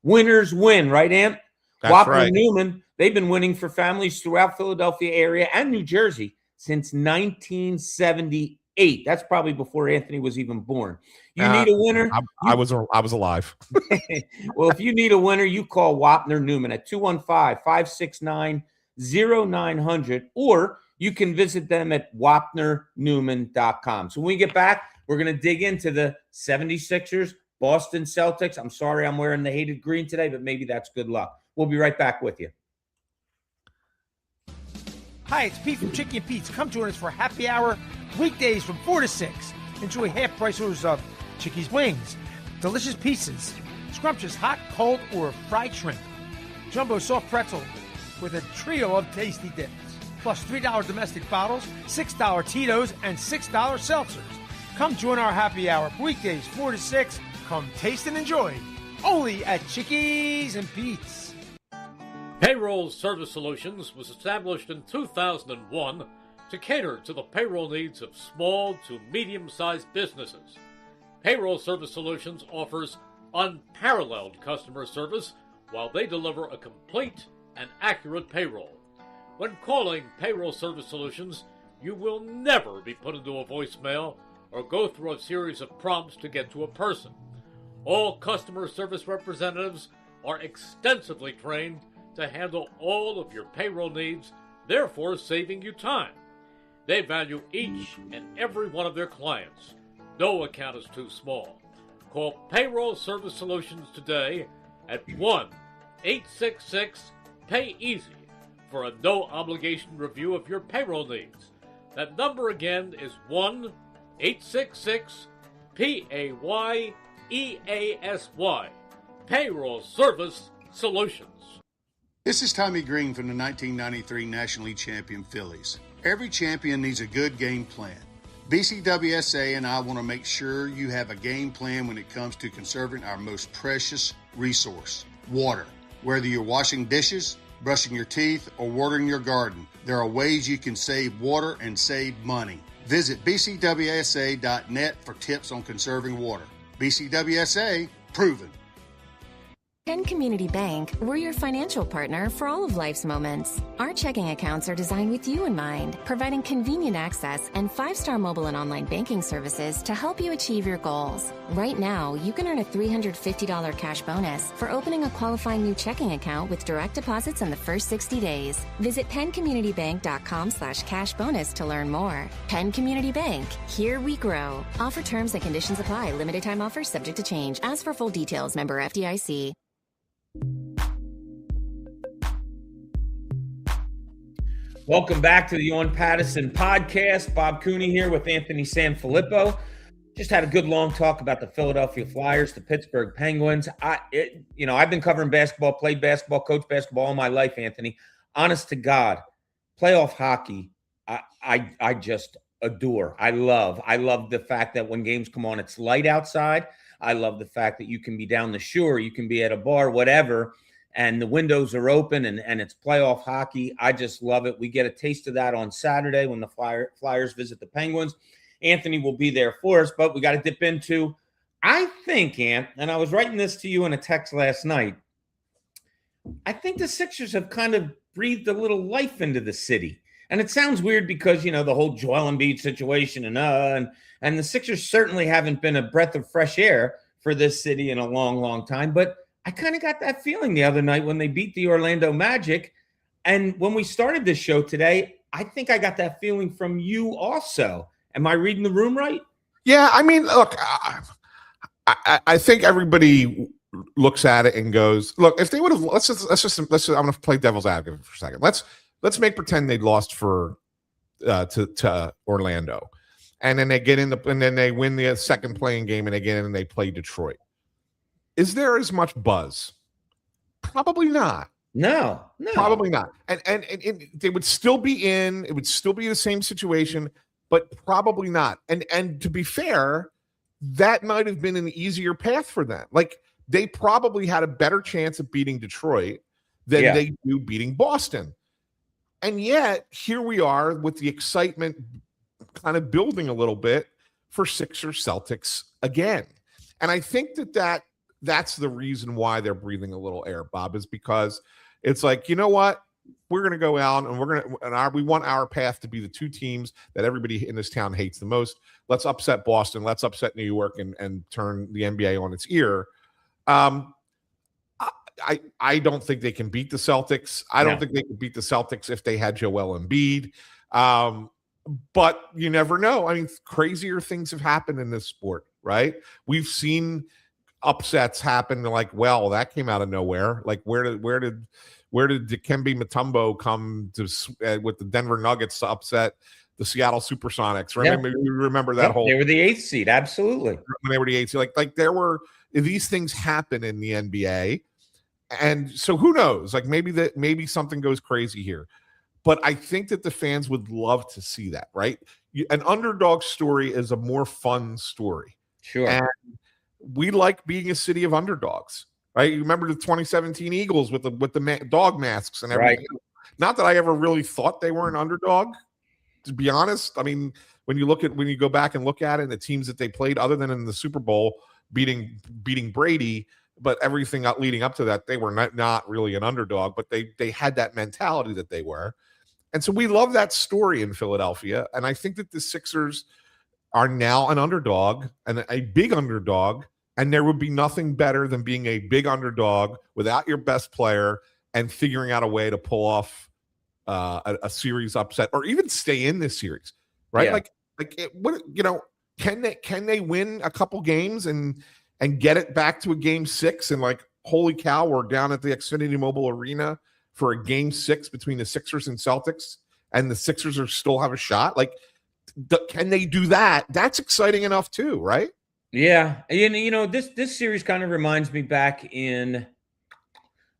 winners win, right, Ant? That's Wapner right. and Newman, they've been winning for families throughout Philadelphia area and New Jersey since 1978. That's probably before Anthony was even born. You need a winner? I was alive. Well, if you need a winner, you call Wapner Newman at 215-569-0900, or you can visit them at wapnernewman.com. So when we get back, we're going to dig into the 76ers, Boston Celtics. I'm sorry I'm wearing the hated green today, but maybe that's good luck. We'll be right back with you. Hi, it's Pete from Chicky and Pete's. Come join us for happy hour weekdays from 4 to 6. Enjoy half-price orders of Chicky's wings, delicious pizzas, scrumptious hot, cold, or fried shrimp, jumbo soft pretzel with a trio of tasty dips, plus $3 domestic bottles, $6 Tito's, and $6 seltzers. Come join our happy hour weekdays 4 to 6. Come taste and enjoy. Only at Chickies and Pete's. Payroll Service Solutions was established in 2001 to cater to the payroll needs of small to medium-sized businesses. Payroll Service Solutions offers unparalleled customer service while they deliver a complete and accurate payroll. When calling Payroll Service Solutions, you will never be put into a voicemail or go through a series of prompts to get to a person. All customer service representatives are extensively trained to handle all of your payroll needs, therefore saving you time. They value each and every one of their clients. No account is too small. Call Payroll Service Solutions today at 1-866-PAY-EASY for a no-obligation review of your payroll needs. That number again is 1-866-PAYEASY. Payroll Service Solutions. This is Tommy Green from the 1993 National League champion Phillies. Every champion needs a good game plan. BCWSA and I want to make sure you have a game plan when it comes to conserving our most precious resource, water. Whether you're washing dishes, brushing your teeth, or watering your garden, there are ways you can save water and save money. Visit bcwsa.net for tips on conserving water. BCWSA, proven. Penn Community Bank, we're your financial partner for all of life's moments. Our checking accounts are designed with you in mind, providing convenient access and 5-star mobile and online banking services to help you achieve your goals. Right now, you can earn a $350 cash bonus for opening a qualifying new checking account with direct deposits in the first 60 days. Visit PennCommunityBank.com/cash bonus to learn more. Penn Community Bank, here we grow. Offer terms and conditions apply. Limited time offers subject to change. As for full details, member FDIC. Welcome back to the Pattison Podcast. Bob Cooney here with Anthony Sanfilippo. Just had a good long talk about the Philadelphia Flyers, the Pittsburgh Penguins. I've been covering basketball, played basketball, coached basketball all my life, Anthony. Honest to God, playoff hockey, I just adore. I love the fact that when games come on, it's light outside. I love the fact that you can be down the shore, you can be at a bar, whatever, and the windows are open and it's playoff hockey. I just love it. We get a taste of that on Saturday when the Flyers visit the Penguins. Anthony will be there for us, but we got to dip into, I think, Ant, and I was writing this to you in a text last night, I think the Sixers have kind of breathed a little life into the city. And it sounds weird because, the whole Joel Embiid situation and the Sixers certainly haven't been a breath of fresh air for this city in a long, long time. But I kind of got that feeling the other night when they beat the Orlando Magic. And when we started this show today, I think I got that feeling from you also. Am I reading the room right? Yeah, I mean, look, I think everybody looks at it and goes, look, if they would have, let's just I'm going to play devil's advocate for a second. Let's make pretend they'd lost to Orlando, and then they get in and then they win the second playing game and they get in and they play Detroit. Is there as much buzz? Probably not. No, probably not. And they would still be in. It would still be the same situation, but probably not. And to be fair, that might have been an easier path for them. Like they probably had a better chance of beating Detroit than they do beating Boston. And yet, here we are with the excitement kind of building a little bit for Sixers Celtics again. And I think that's the reason why they're breathing a little air, Bob, is because it's like, you know what? We're going to go out and we want our path to be the two teams that everybody in this town hates the most. Let's upset Boston. Let's upset New York and turn the NBA on its ear. I don't think they can beat the Celtics. I don't think they could beat the Celtics if they had Joel Embiid. But you never know. I mean, crazier things have happened in this sport, right? We've seen upsets happen like, well, that came out of nowhere. Like where did Dikembe Mutombo come to with the Denver Nuggets to upset the Seattle Supersonics? You remember that whole. They were the 8th seed, absolutely. When they were the 8th seed, like there were these things happen in the NBA. And so who knows? Like maybe something goes crazy here. But I think that the fans would love to see that, right? an underdog story is a more fun story. Sure. And we like being a city of underdogs, right? You remember the 2017 Eagles with the dog masks and everything. Right. Not that I ever really thought they were an underdog, to be honest. I mean, when you go back and look at it, and the teams that they played, other than in the Super Bowl beating Brady, but everything leading up to that, they were not really an underdog, but they had that mentality that they were. And so we love that story in Philadelphia. And I think that the Sixers are now an underdog, and a big underdog, and there would be nothing better than being a big underdog without your best player and figuring out a way to pull off a series upset, or even stay in this series, right? Yeah. Can they win a couple games and get it back to a game 6? And like, holy cow, we're down at the Xfinity Mobile Arena for a game 6 between the Sixers and Celtics, and the Sixers still have a shot. Like, can they do that? That's exciting enough too, right? Yeah. And, this series kind of reminds me back in,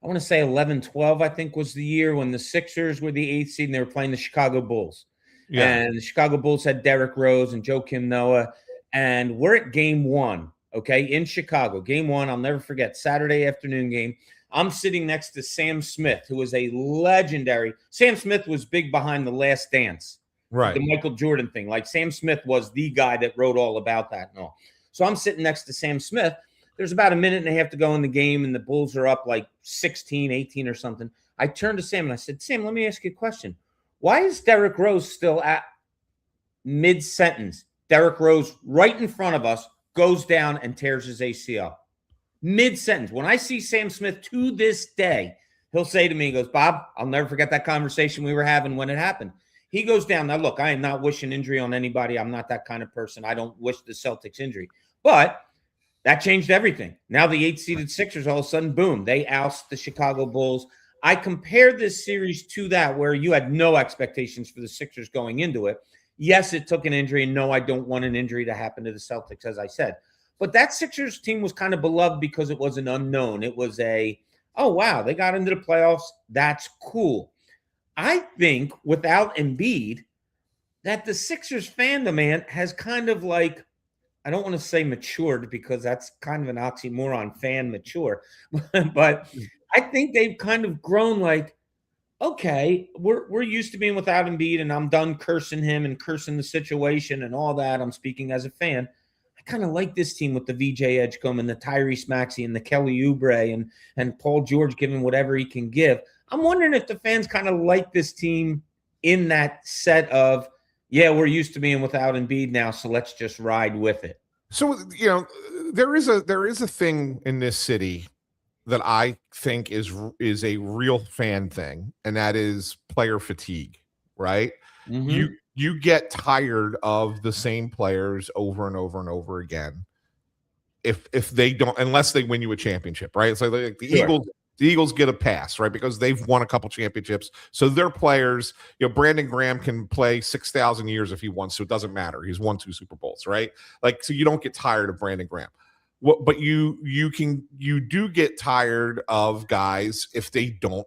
I want to say 11-12, I think was the year when the Sixers were the 8th seed and they were playing the Chicago Bulls. Yeah. And the Chicago Bulls had Derrick Rose and Joakim Noah. And we're at game 1, okay, in Chicago. Game 1, I'll never forget, Saturday afternoon game. I'm sitting next to Sam Smith, who was a legendary. Sam Smith was big behind The Last Dance. Right. The Michael Jordan thing. Like, Sam Smith was the guy that wrote all about that and all. So I'm sitting next to Sam Smith. There's about a minute and a half to go in the game, and the Bulls are up like 16, 18 or something. I turned to Sam and I said, Sam, let me ask you a question. Why is Derrick Rose still at mid-sentence? Derrick Rose, right in front of us, goes down and tears his ACL. Mid-sentence. When I see Sam Smith to this day, he'll say to me, he goes, Bob, I'll never forget that conversation we were having when it happened. He goes down. Now, look, I am not wishing injury on anybody. I'm not that kind of person. I don't wish the Celtics injury. But that changed everything. Now the 8-seeded Sixers, all of a sudden, boom, they oust the Chicago Bulls. I compared this series to that, where you had no expectations for the Sixers going into it. Yes, it took an injury, and no, I don't want an injury to happen to the Celtics, as I said. But that Sixers team was kind of beloved because it was an unknown. It was oh, wow, they got into the playoffs. That's cool. I think without Embiid, that the Sixers fandom, man, has kind of like, I don't want to say matured because that's kind of an oxymoron, fan mature. But I think they've kind of grown like, okay, we're used to being without Embiid, and I'm done cursing him and cursing the situation and all that. I'm speaking as a fan. I kind of like this team with the VJ Edgecombe and the Tyrese Maxey and the Kelly Oubre and Paul George giving whatever he can give. I'm wondering if the fans kind of like this team in that set of, yeah, we're used to being without Embiid now, so let's just ride with it. So, there is a thing in this city that I think is a real fan thing, and that is player fatigue, right? Mm-hmm. You get tired of the same players over and over and over again if they don't, unless they win you a championship, right? So like the Eagles get a pass, right? Because they've won a couple championships. So their players, Brandon Graham can play 6,000 years if he wants to. It doesn't matter. He's won 2 Super Bowls, right? Like, so you don't get tired of Brandon Graham. But you do get tired of guys if they don't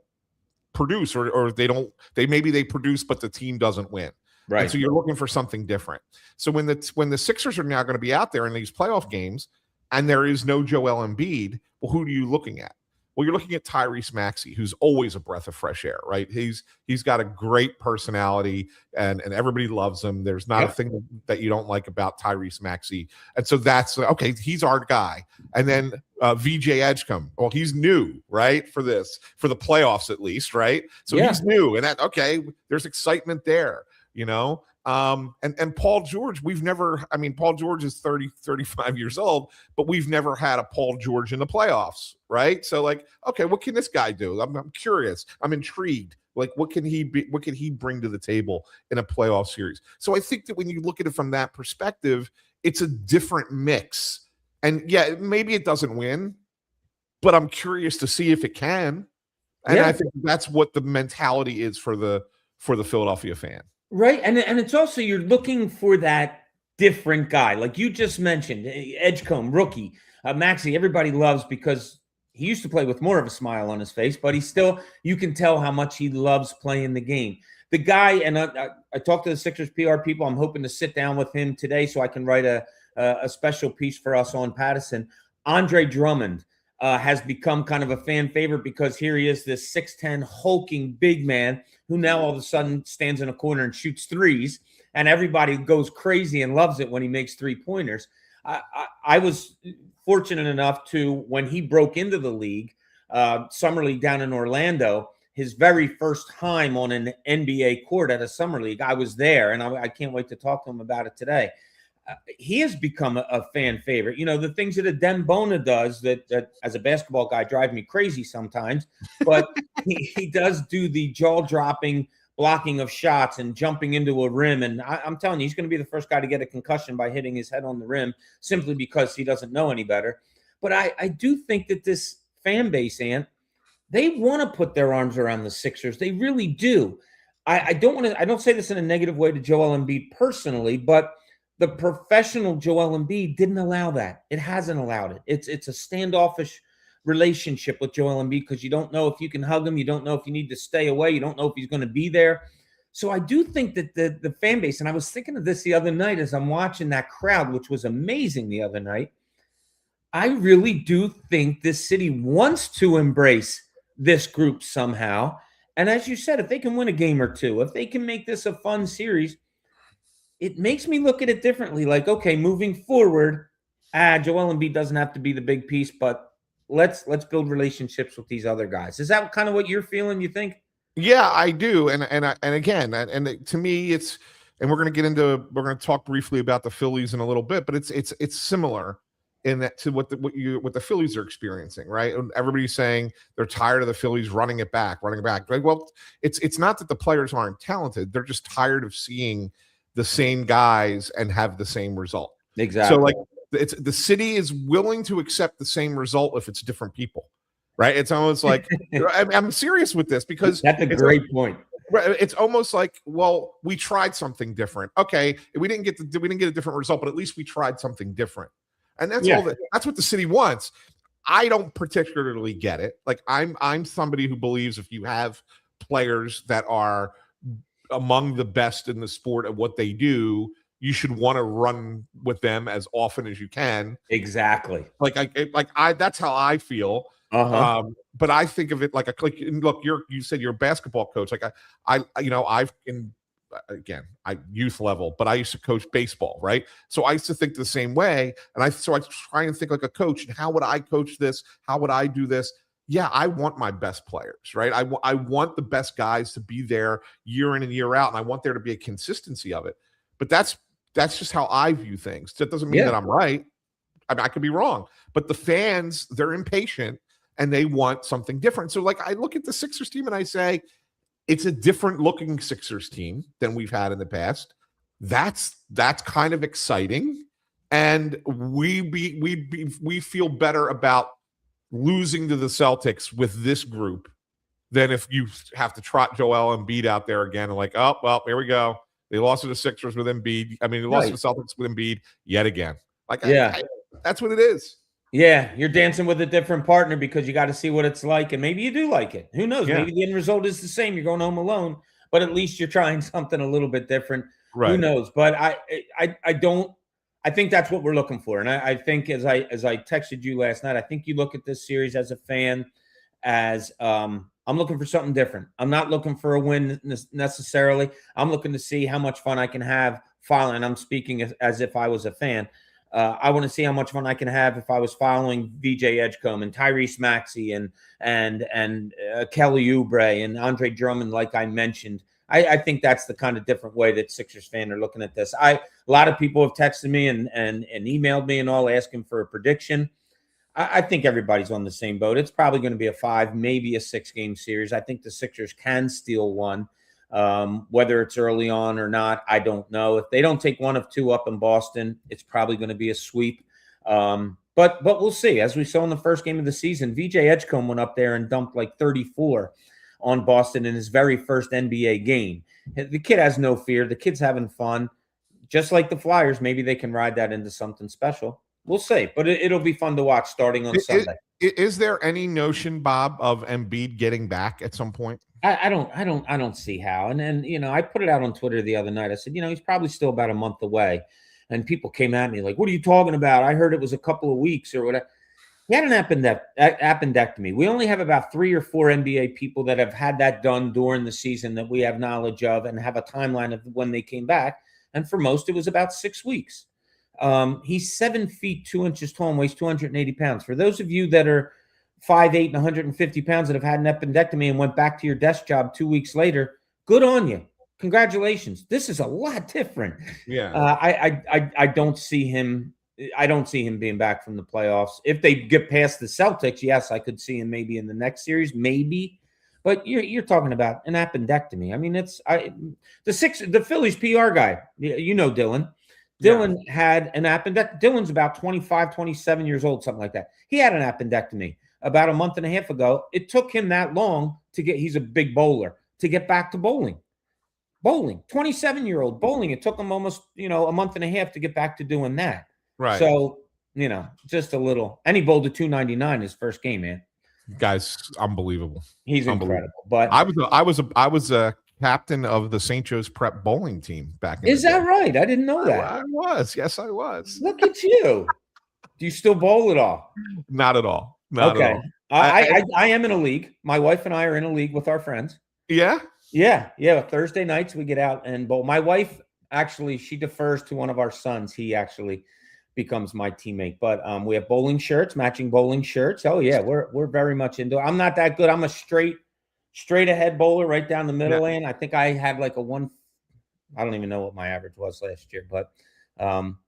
produce, or they produce, but the team doesn't win. Right. And so you're looking for something different. So when the Sixers are now going to be out there in these playoff games and there is no Joel Embiid, well, who are you looking at? Well, you're looking at Tyrese Maxey, who's always a breath of fresh air, right? He's got a great personality, and everybody loves him. There's not a thing that you don't like about Tyrese Maxey. And so that's, okay, he's our guy. And then VJ Edgecombe, well, he's new, right, for the playoffs at least, right? So he's new, and there's excitement there, and Paul George, Paul George is 35 years old, but we've never had a Paul George in the playoffs, right? So like, okay, what can this guy do? I'm curious. I'm intrigued. Like, what can he bring to the table in a playoff series? So I think that when you look at it from that perspective, it's a different mix. And yeah, maybe it doesn't win, but I'm curious to see if it can. And I think that's what the mentality is for the Philadelphia fan. Right. And it's also, you're looking for that different guy. Like you just mentioned, Edgecombe, rookie, Maxey, everybody loves because he used to play with more of a smile on his face, but you can tell how much he loves playing the game. The guy, and I talked to the Sixers PR people. I'm hoping to sit down with him today so I can write a special piece for us on Pattison. Andre Drummond has become kind of a fan favorite because here he is, this 6'10", hulking big man who now all of a sudden stands in a corner and shoots threes, and everybody goes crazy and loves it when he makes three-pointers. I was fortunate enough to, when he broke into the league, summer league down in Orlando, his very first time on an NBA court at a summer league, I was there, and I can't wait to talk to him about it today. He has become a fan favorite. You know, the things that a Dembona does that as a basketball guy drive me crazy sometimes, but he does do the jaw-dropping blocking of shots and jumping into a rim. And I'm telling you, he's going to be the first guy to get a concussion by hitting his head on the rim simply because he doesn't know any better. But I do think that this fan base, Ant, they want to put their arms around the Sixers. They really do. I don't say this in a negative way to Joel Embiid personally, but the professional Joel Embiid didn't allow that. It hasn't allowed it. It's a standoffish relationship with Joel Embiid because you don't know if you can hug him. You don't know if you need to stay away. You don't know if he's going to be there. So I do think that the fan base, and I was thinking of this the other night as I'm watching that crowd, which was amazing the other night. I really do think this city wants to embrace this group somehow. And as you said, if they can win a game or two, if they can make this a fun series, it makes me look at it differently. Like, okay, moving forward, Joel Embiid doesn't have to be the big piece, but let's build relationships with these other guys. Is that kind of what you're feeling, you think? Yeah, I do. And again, to me, we're going to talk briefly about the Phillies in a little bit, but it's similar in that to what the Phillies are experiencing, right? Everybody's saying they're tired of the Phillies running it back. Like, well, it's not that the players aren't talented. They're just tired of seeing the same guys and have the same result. Exactly. So like the city is willing to accept the same result if it's different people, right? It's almost like I'm serious with this because that's a great point. It's almost like, well, we tried something different. Okay, we didn't get a different result, but at least we tried something different. And that's that's what the city wants. I don't particularly get it. Like I'm somebody who believes if you have players that are among the best in the sport at what they do, you should want to run with them as often as you can. Exactly. Like that's how I feel. Uh-huh. But I think of it like look, you said you're a basketball coach. Like I've youth level, but I used to coach baseball, right? So I used to think the same way. And I try and think like a coach. And how would I coach this? How would I do this? Yeah, I want my best players, right? I want the best guys to be there year in and year out, and I want there to be a consistency of it. But that's just how I view things. That doesn't mean that I'm right. I mean, I could be wrong. But the fans, they're impatient, and they want something different. So, like, I look at the Sixers team, and I say, it's a different-looking Sixers team than we've had in the past. That's kind of exciting, and we feel better about losing to the Celtics with this group than if you have to trot Joel Embiid out there again and like, oh, well, here we go. They lost to the Sixers with Embiid. I mean, they lost to the Celtics with Embiid yet again. Like, that's what it is. Yeah, you're dancing with a different partner because you got to see what it's like, and maybe you do like it. Who knows? Yeah. Maybe the end result is the same. You're going home alone, but at least you're trying something a little bit different. Right. Who knows? But I think that's what we're looking for. And I think as I texted you last night, I think you look at this series as a fan as I'm looking for something different. I'm not looking for a win necessarily. I'm looking to see how much fun I can have following. I'm speaking as if I was a fan. I want to see how much fun I can have if I was following VJ Edgecombe and Tyrese Maxey and Kelly Oubre and Andre Drummond, like I mentioned. I think that's the kind of different way that Sixers fans are looking at this. A lot of people have texted me and emailed me and all asking for a prediction. I think everybody's on the same boat. It's probably going to be a 5, maybe a 6-game series. I think the Sixers can steal one. Whether it's early on or not, I don't know. If they don't take one of two up in Boston, it's probably going to be a sweep. But we'll see. As we saw in the first game of the season, VJ Edgecombe went up there and dumped like 34 on Boston in his very first NBA game. The kid has no fear. The kid's having fun. Just like the Flyers, maybe they can ride that into something special. We'll see. But it'll be fun to watch starting on Sunday. Is there any notion, Bob, of Embiid getting back at some point? I don't see how. And then, I put it out on Twitter the other night. I said, he's probably still about a month away. And people came at me like, what are you talking about? I heard it was a couple of weeks or whatever. He had an appendectomy. We only have about 3 or 4 NBA people that have had that done during the season that we have knowledge of and have a timeline of when they came back. And for most, it was about 6 weeks. He's 7 feet 2 inches tall and weighs 280 pounds. For those of you that are 5'8" and 150 pounds that have had an appendectomy and went back to your desk job 2 weeks later, good on you. Congratulations. This is a lot different. Yeah. I don't see him. I don't see him being back from the playoffs. If they get past the Celtics, yes, I could see him maybe in the next series, maybe. But you're talking about an appendectomy. I mean, the Phillies PR guy, Dylan. Dylan had an appendectomy. Dylan's about 25, 27 years old, something like that. He had an appendectomy about a month and a half ago. It took him that long he's a big bowler, to get back to bowling. 27-year-old bowling. It took him almost, a month and a half to get back to doing that. Right. So, just a little. And he bowled a 299 his first game, man. Guys, unbelievable. He's incredible. But I was a captain of the St. Joe's Prep bowling team back in Is that right? I didn't know that. I was. Yes, I was. Look at you. Do you still bowl at all? Not at all. Not at all. I am in a league. My wife and I are in a league with our friends. Yeah? Yeah. Thursday nights we get out and bowl. My wife, actually, she defers to one of our sons. He actually becomes my teammate. But we have bowling shirts, matching bowling shirts. Oh, yeah, we're very much into it. I'm not that good. I'm a straight ahead bowler right down the middle lane. I think I had like a 1. I don't even know what my average was last year, but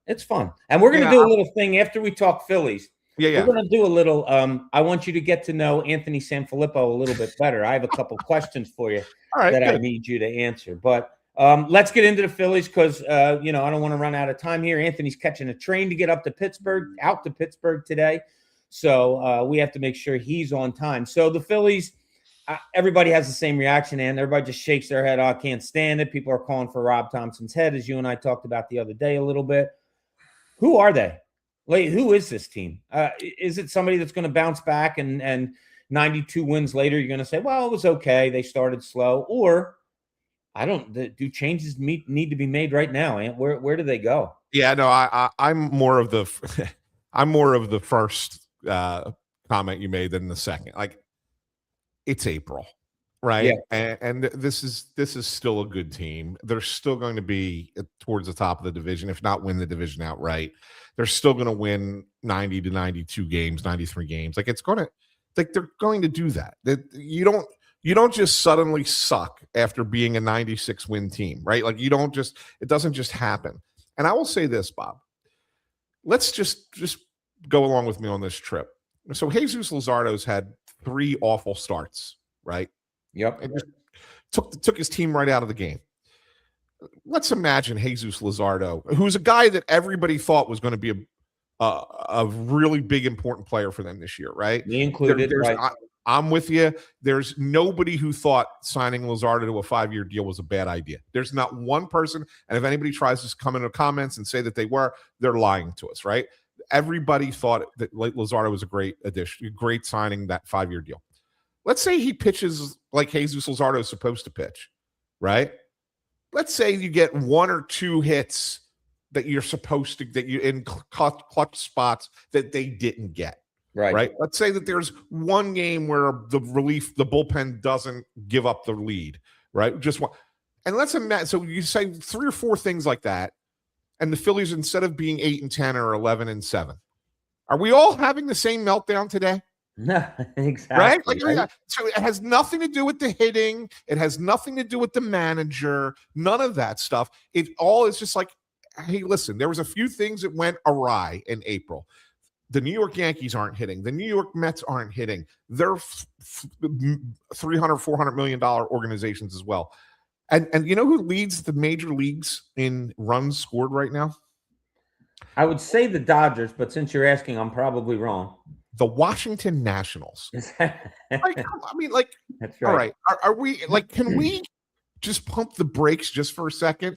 it's fun. And we're going to do a little thing after we talk Phillies. Yeah. We're going to do a little I want you to get to know Anthony Sanfilippo a little bit better. I have a couple questions for you I need you to answer. But let's get into the Phillies because, I don't want to run out of time here. Anthony's catching a train to get out to Pittsburgh today. So we have to make sure he's on time. So the Phillies, everybody has the same reaction, and everybody just shakes their head. Oh, I can't stand it. People are calling for Rob Thompson's head, as you and I talked about the other day a little bit. Who are they? Like, who is this team? Is it somebody that's going to bounce back and 92 wins later, you're going to say, well, it was okay. They started slow. Or do changes need to be made right now? And where do they go? Yeah, no, I'm more of the first comment you made than the second. Like, it's April, right? Yeah. And this is still a good team. They're still going to be towards the top of the division, if not win the division outright. They're still going to win 90 to 92 games, 93 games. Like, they're going to do that. You don't just suddenly suck after being a 96 win team, right? Like, it doesn't just happen. And I will say this, Bob, let's just go along with me on this trip. So Jesus Luzardo's had 3 awful starts, right? Yep. And just took his team right out of the game. Let's imagine Jesus Luzardo, who's a guy that everybody thought was going to be a really big, important player for them this year, right? Me included. Right. I'm with you. There's nobody who thought signing Luzardo to a 5-year deal was a bad idea. There's not one person. And if anybody tries to come into comments and say that they're lying to us, right? Everybody thought that Luzardo was a great addition, great signing, that 5-year deal. Let's say he pitches like Jesus Luzardo is supposed to pitch, right? Let's say you get 1 or 2 hits that you're supposed to, that you in clutch spots that they didn't get. Right. Let's say that there's one game where the bullpen doesn't give up the lead, right? Just one. And let's imagine, so you say 3 or 4 things like that, and the Phillies, instead of being 8-10 or 11-7, are we all having the same meltdown today? No, exactly. Right? Like, so it has nothing to do with the hitting. It has nothing to do with the manager. None of that stuff. It all is just like, hey, listen, there was a few things that went awry in April. The New York Yankees aren't hitting. The New York Mets aren't hitting. They're $300, $400 million organizations as well. And you know who leads the major leagues in runs scored right now? I would say the Dodgers, but since you're asking, I'm probably wrong. The Washington Nationals. That's right. All right. Are we like, can we just pump the brakes just for a second?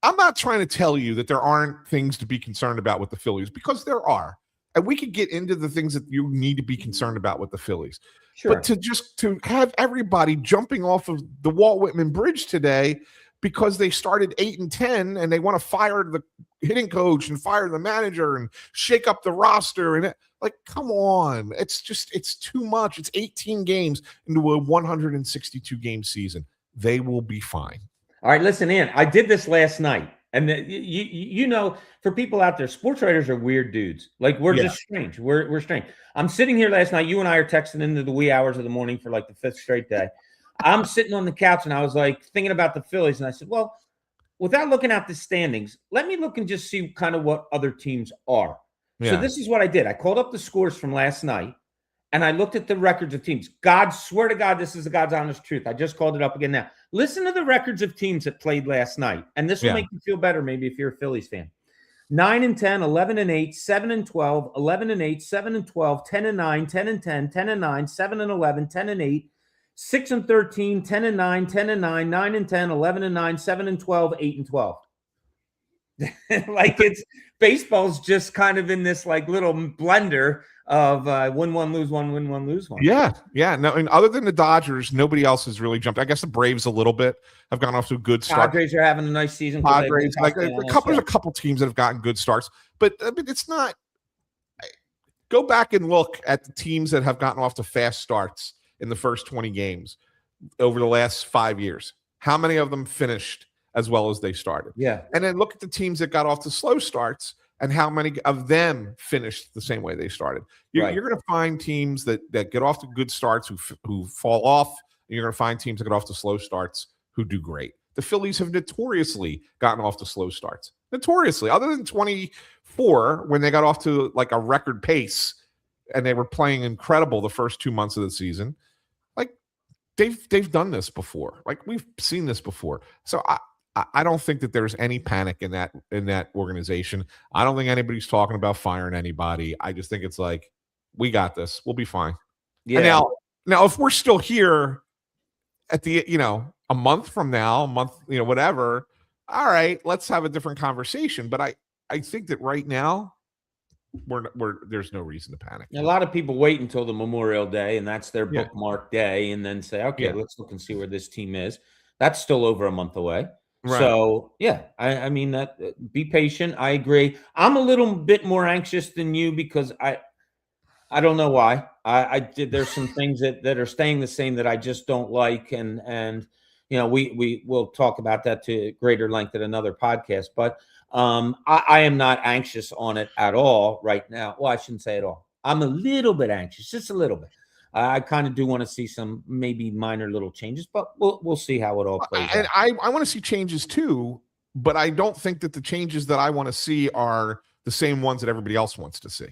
I'm not trying to tell you that there aren't things to be concerned about with the Phillies, because there are. And we could get into the things that you need to be concerned about with the Phillies. Sure. But to have everybody jumping off of the Walt Whitman Bridge today because they started 8-10 and they want to fire the hitting coach and fire the manager and shake up the roster and like, come on. It's too much. It's 18 games into a 162 game season. They will be fine. All right, listen, Ian, I did this last night. And you know, for people out there, sports writers are weird dudes. Like, we're just strange. We're strange. I'm sitting here last night. You and I are texting into the wee hours of the morning for like the 5th straight day. I'm sitting on the couch and I was like thinking about the Phillies. And I said, well, without looking at the standings, let me look and just see kind of what other teams are. Yeah. So this is what I did. I called up the scores from last night and I looked at the records of teams. God, swear to God, this is the God's honest truth. I just called it up again now. Listen to the records of teams that played last night. And this will make you feel better maybe if you're a Phillies fan. 9-10, 11-8, 7-12, 11-8, 7-12, 10-9, 10-10, 10-9, 7-11, 10-8, 6-13, 10-9, 10-9, 9-10, 11-9, 7-12, 8-12. Like, it's baseball's just kind of in this like little blender of win one, lose one, win one, lose one. Yeah. No, and other than the Dodgers, nobody else has really jumped. I guess the Braves a little bit have gone off to a good start. Padres are having a nice season. Padres, like there's a couple teams that have gotten good starts, but it's not. Go back and look at the teams that have gotten off to fast starts in the first 20 games over the last 5 years. How many of them finished as well as they started? Yeah, and then look at the teams that got off to slow starts. And how many of them finished the same way they started? You're going to find teams that get off to good starts who fall off, and you're going to find teams that get off to slow starts who do great. The Phillies have notoriously gotten off to slow starts. Notoriously. Other than 24, when they got off to like a record pace and they were playing incredible the first 2 months of the season, like they've done this before. Like, we've seen this before. So I don't think that there's any panic in that organization. I don't think anybody's talking about firing anybody. I just think it's like, we got this. We'll be fine. Yeah. And now if we're still here at the, a month from now, whatever, all right, let's have a different conversation. But I think that right now there's no reason to panic. A lot of people wait until the Memorial Day, and that's their bookmark day, and then say, okay, let's look and see where this team is. That's still over a month away. Right. So, I mean, that be patient. I agree. I'm a little bit more anxious than you because I don't know why. There's some things that are staying the same that I just don't like. And we will talk about that to greater length at another podcast. But I am not anxious on it at all right now. Well, I shouldn't say at all. I'm a little bit anxious, just a little bit. I kind of do want to see some maybe minor little changes, but we'll see how it all plays out. And I want to see changes too, but I don't think that the changes that I want to see are the same ones that everybody else wants to see.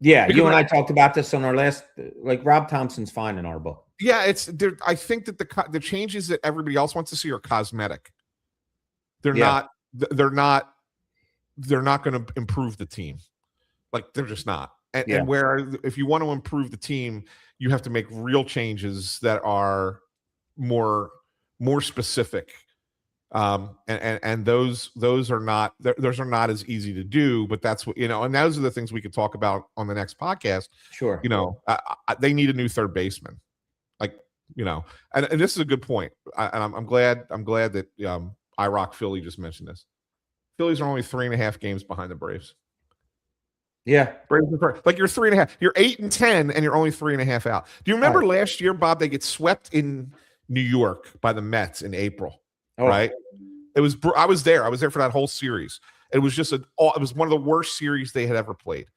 Yeah, because you and I talked about this on our last, like, Rob Thompson's fine in our book. Yeah, it's there. I think that the changes that everybody else wants to see are cosmetic. They're not going to improve the team. Like, they're just not. And where if you want to improve the team, you have to make real changes that are more specific. And those are not as easy to do, but that's what, and those are the things we could talk about on the next podcast. Sure. They need a new third baseman, and this is a good point. I'm glad that IROC Philly just mentioned this. Phillies are only 3.5 games behind the Braves. Yeah. Braves are like, you're 3.5, you're 8-10 and you're only 3.5 out. Do you remember last year, Bob, they get swept in New York by the Mets in April, right? I was there for that whole series. It was just it was one of the worst series they had ever played.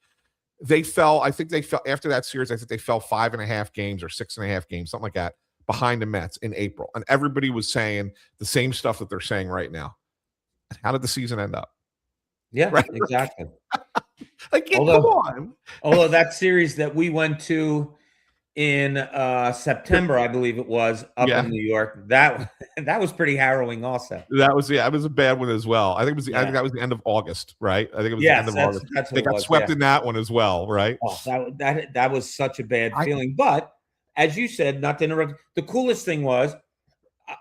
They fell after that series. I think they fell 5.5 games or 6.5 games, something like that, behind the Mets in April. And everybody was saying the same stuff that they're saying right now. How did the season end up? Yeah, right? Exactly. Come on. Although that series that we went to in September, I believe it was, up in New York, that was pretty harrowing also. It was a bad one as well. I think that was the end of August, right? I think it was the end of August. They got swept in that one as well, right? Oh, that was such a bad feeling. But as you said, not to interrupt, the coolest thing was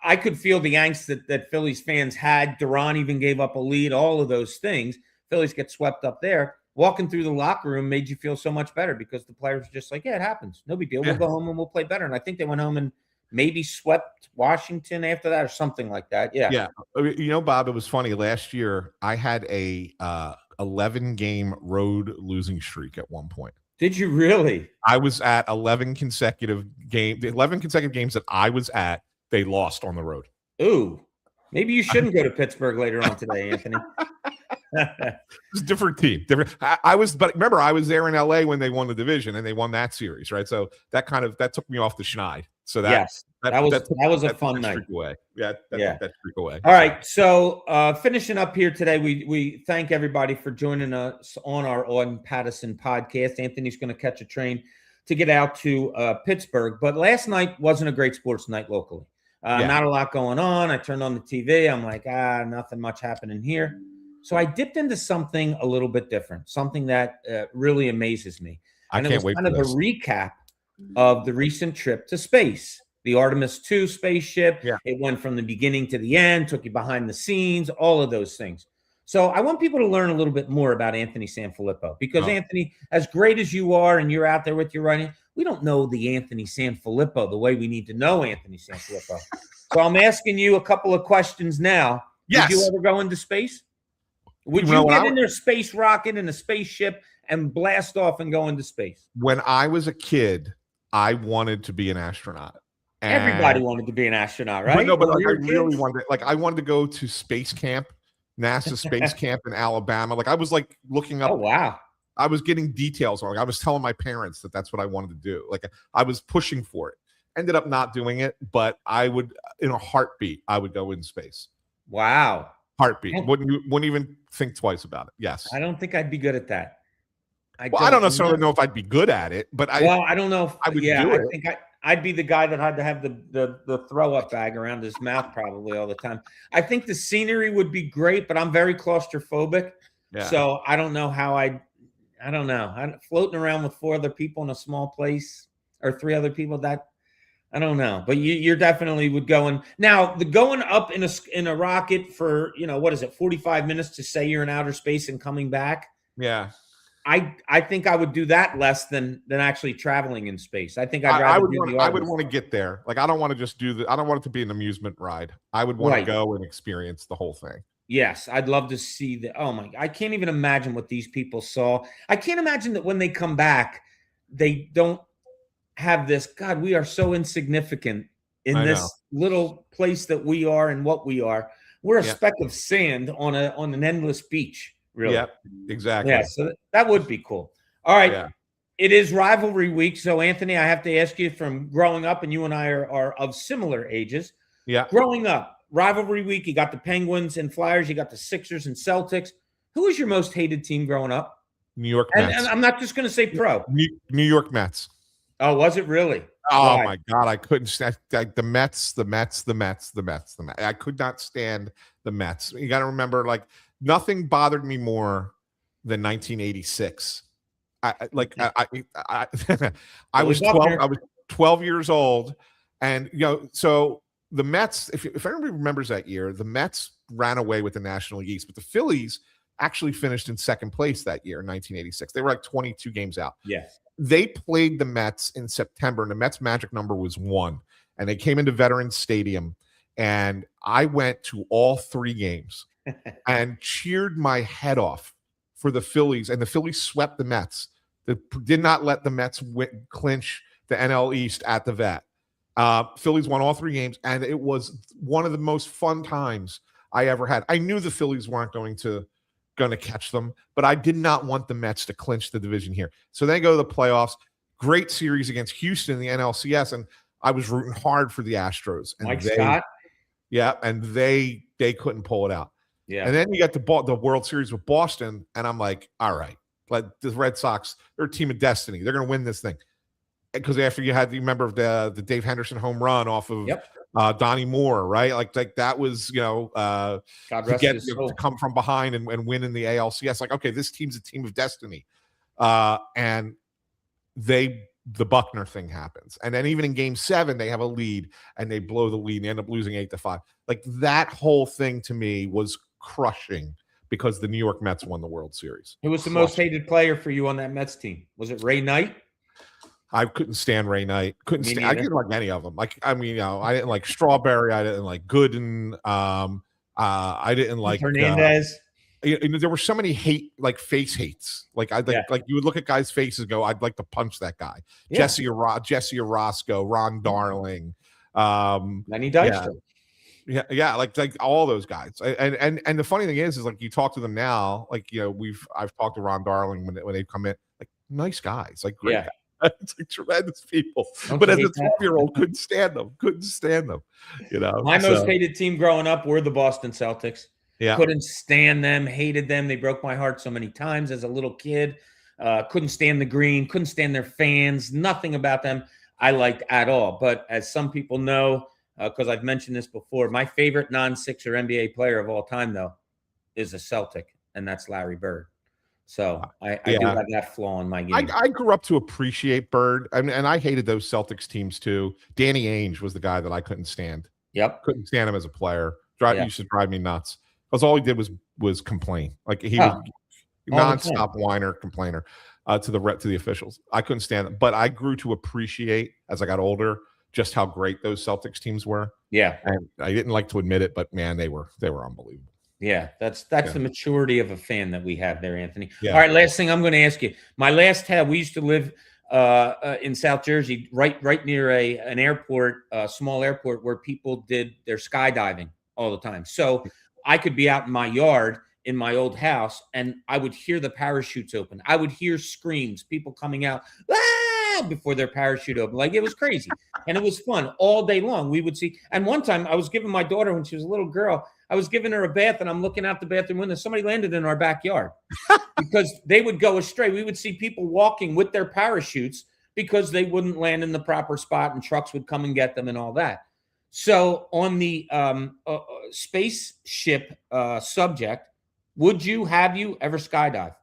I could feel the angst that Phillies fans had. Duran even gave up a lead, all of those things. Phillies get swept up there. walking through the locker room made you feel so much better because the players were just like, yeah, it happens. No big deal. We'll go home and we'll play better. And I think they went home and maybe swept Washington after that or something like that. Yeah. Yeah. Bob, it was funny. Last year, I had a 11-game road losing streak at one point. Did you really? I was at 11 consecutive games that I was at, they lost on the road. Ooh, maybe you shouldn't go to Pittsburgh later on today, Anthony. It's a different team. But remember, I was there in LA when they won the division and they won that series, right? So that took me off the schneid. So that was a fun night. Away. Yeah, that streak away. All right. So finishing up here today, we thank everybody for joining us on our Pattison podcast. Anthony's going to catch a train to get out to Pittsburgh, but last night wasn't a great sports night locally. Not a lot going on. I turned on the TV. I'm like, nothing much happening here. So I dipped into something a little bit different, something that really amazes me. And it was kind of a recap of the recent trip to space, the Artemis II spaceship. Yeah. It went from the beginning to the end, took you behind the scenes, all of those things. So I want people to learn a little bit more about Anthony Sanfilippo because Anthony, as great as you are and you're out there with your writing, we don't know the Anthony Sanfilippo the way we need to know Anthony Sanfilippo. So I'm asking you a couple of questions now. Yes. Did you ever go into space? Would you get in their space rocket in a spaceship and blast off and go into space? When I was a kid, I wanted to be an astronaut. Everybody wanted to be an astronaut, right? But I really wanted, I wanted to go to space camp, NASA space camp in Alabama. Like I was like looking up. Oh, wow. I was getting details on it. I was telling my parents that that's what I wanted to do. Like I was pushing for it. Ended up not doing it, but I would, in a heartbeat, I would go in space. Wow. Heartbeat. Wouldn't even think twice about it. Yes. I don't think I'd be good at that. I don't necessarily know if I'd be good at it, but I don't know if I would do it. I think I'd be the guy that had to have the throw up bag around his mouth probably all the time. I think the scenery would be great, but I'm very claustrophobic. Yeah. So I don't know how I don't know. I'm floating around with 4 other people in a small place or 3 other people I don't know, but you're definitely would go in. Now, the going up in a rocket for, 45 minutes to say you're in outer space and coming back. Yeah. I think I would do that less than actually traveling in space. I think I would want to get there. Like I don't want to just I don't want it to be an amusement ride. I would want to go and experience the whole thing. Yes, I'd love to see I can't even imagine what these people saw. I can't imagine that when they come back, they don't have this, God, we are so insignificant in this little place that we are and what we are. We're a speck of sand on an endless beach, really. Yeah, exactly. Yeah, so that would be cool. All right. Yeah. It is rivalry week. So, Anthony, I have to ask you, from growing up, and you and I are of similar ages. Yeah. Growing up, rivalry week, you got the Penguins and Flyers, you got the Sixers and Celtics. Who was your most hated team growing up? New York Mets. And I'm not just going to say pro. New York Mets. Oh, was it really? Oh, my God. I couldn't stand the Mets. I could not stand the Mets. You got to remember, nothing bothered me more than 1986. I was 12. I was 12 years old. And, so the Mets, if everybody remembers that year, the Mets ran away with the National League East, but the Phillies actually finished in second place that year in 1986. They were 22 games out. Yes. They played the Mets in September, and the Mets' magic number was 1. And they came into Veterans Stadium, and I went to all 3 games and cheered my head off for the Phillies, and the Phillies swept the Mets. They did not let the Mets clinch the NL East at the Vet. Phillies won all 3 games, and it was one of the most fun times I ever had. I knew the Phillies weren't going to catch them, but I did not want the Mets to clinch the division here. So they go to the playoffs. Great series against Houston in the NLCS, and I was rooting hard for the Astros. And Mike Scott? Yeah, and they couldn't pull it out. Yeah. And then you got the World Series with Boston, and I'm like, all right, the Red Sox, they're a team of destiny. They're going to win this thing. Because after you remember the Dave Henderson home run off of Donnie Moore, right? Like that was, to come from behind and win in the ALCS. Like, okay, this team's a team of destiny. And the Buckner thing happens. And then even in game 7, they have a lead and they blow the lead and they end up losing 8-5. Like that whole thing to me was crushing. because the New York Mets won the World Series. Who was the most hated player for you on that Mets team? Was it Ray Knight? I couldn't stand Ray Knight. I didn't like any of them. I didn't like Strawberry. I didn't like Gooden. I didn't like Hernandez. There were so many face hates. Like you would look at guys' faces and go, "I'd like to punch that guy." Yeah. Jesse Orosco, Ron Darling, Lenny Dykstra. Yeah, like all those guys. And the funny thing is like you talk to them now, like I've talked to Ron Darling when they come in, like nice guys, like great guys. It's like tremendous people. But as a 12-year-old, couldn't stand them. My most hated team growing up were the Boston Celtics. Yeah. Couldn't stand them, hated them. They broke my heart so many times as a little kid. Couldn't stand the green, couldn't stand their fans. Nothing about them I liked at all. But as some people know, because I've mentioned this before, my favorite non-Sixer NBA player of all time, though, is a Celtic, and that's Larry Bird. So I do have that flaw in my game. I grew up to appreciate Bird, and I hated those Celtics teams too. Danny Ainge was the guy that I couldn't stand. Yep, couldn't stand him as a player. Used to drive me nuts because all he did was complain. Like he was nonstop whiner, complainer to the officials. I couldn't stand it, but I grew to appreciate as I got older just how great those Celtics teams were. Yeah, and I didn't like to admit it, but man, they were unbelievable. Yeah, that's the maturity of a fan that we have there, Anthony. Yeah. All right, last thing I'm going to ask you. My last tab, we used to live in South Jersey, right near an airport, a small airport where people did their skydiving all the time. So I could be out in my yard in my old house, and I would hear the parachutes open. I would hear screams, people coming out before their parachute opened. Like, it was crazy. And it was fun all day long. We would see. And one time I was giving my daughter, when she was a little girl, I was giving her a bath, and I'm looking out the bathroom window. Somebody landed in our backyard because they would go astray. We would see people walking with their parachutes because they wouldn't land in the proper spot, and trucks would come and get them and all that. So on the spaceship subject, have you ever skydived?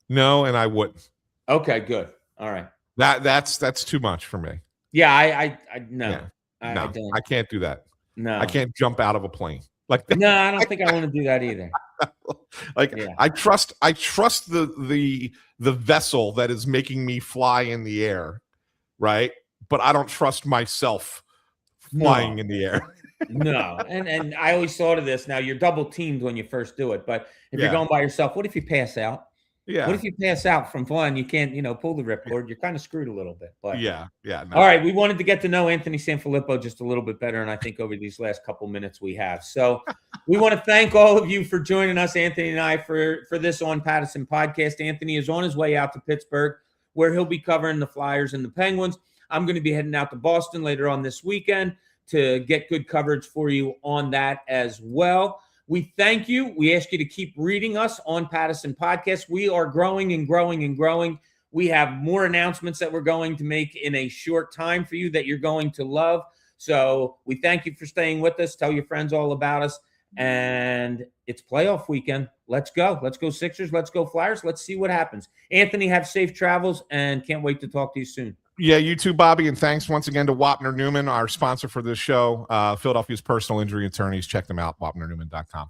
No, and I wouldn't. Okay, good. All right. That's too much for me. Yeah, I no. Yeah. I don't. I can't do that. No. I can't jump out of a plane. Like that. No, I don't think I want to do that either. I trust the vessel that is making me fly in the air, right? But I don't trust myself flying in the air. No, and I always thought of this. Now, you're double teamed when you first do it, but if you're going by yourself, what if you pass out? Yeah. What if you pass out from flying? You can't, pull the ripcord. You're kind of screwed a little bit. But yeah. No. All right, we wanted to get to know Anthony Sanfilippo just a little bit better, and I think over these last couple minutes we have. So we want to thank all of you for joining us, Anthony and I, for this on Pattison Podcast. Anthony is on his way out to Pittsburgh, where he'll be covering the Flyers and the Penguins. I'm going to be heading out to Boston later on this weekend to get good coverage for you on that as well. We thank you. We ask you to keep reading us on Pattison Podcast. We are growing and growing and growing. We have more announcements that we're going to make in a short time for you that you're going to love. So we thank you for staying with us. Tell your friends all about us. And it's playoff weekend. Let's go. Let's go Sixers. Let's go Flyers. Let's see what happens. Anthony, have safe travels, and can't wait to talk to you soon. Yeah, you too, Bobby. And thanks once again to Wapner Newman, our sponsor for this show, Philadelphia's personal injury attorneys. Check them out, wapnernewman.com.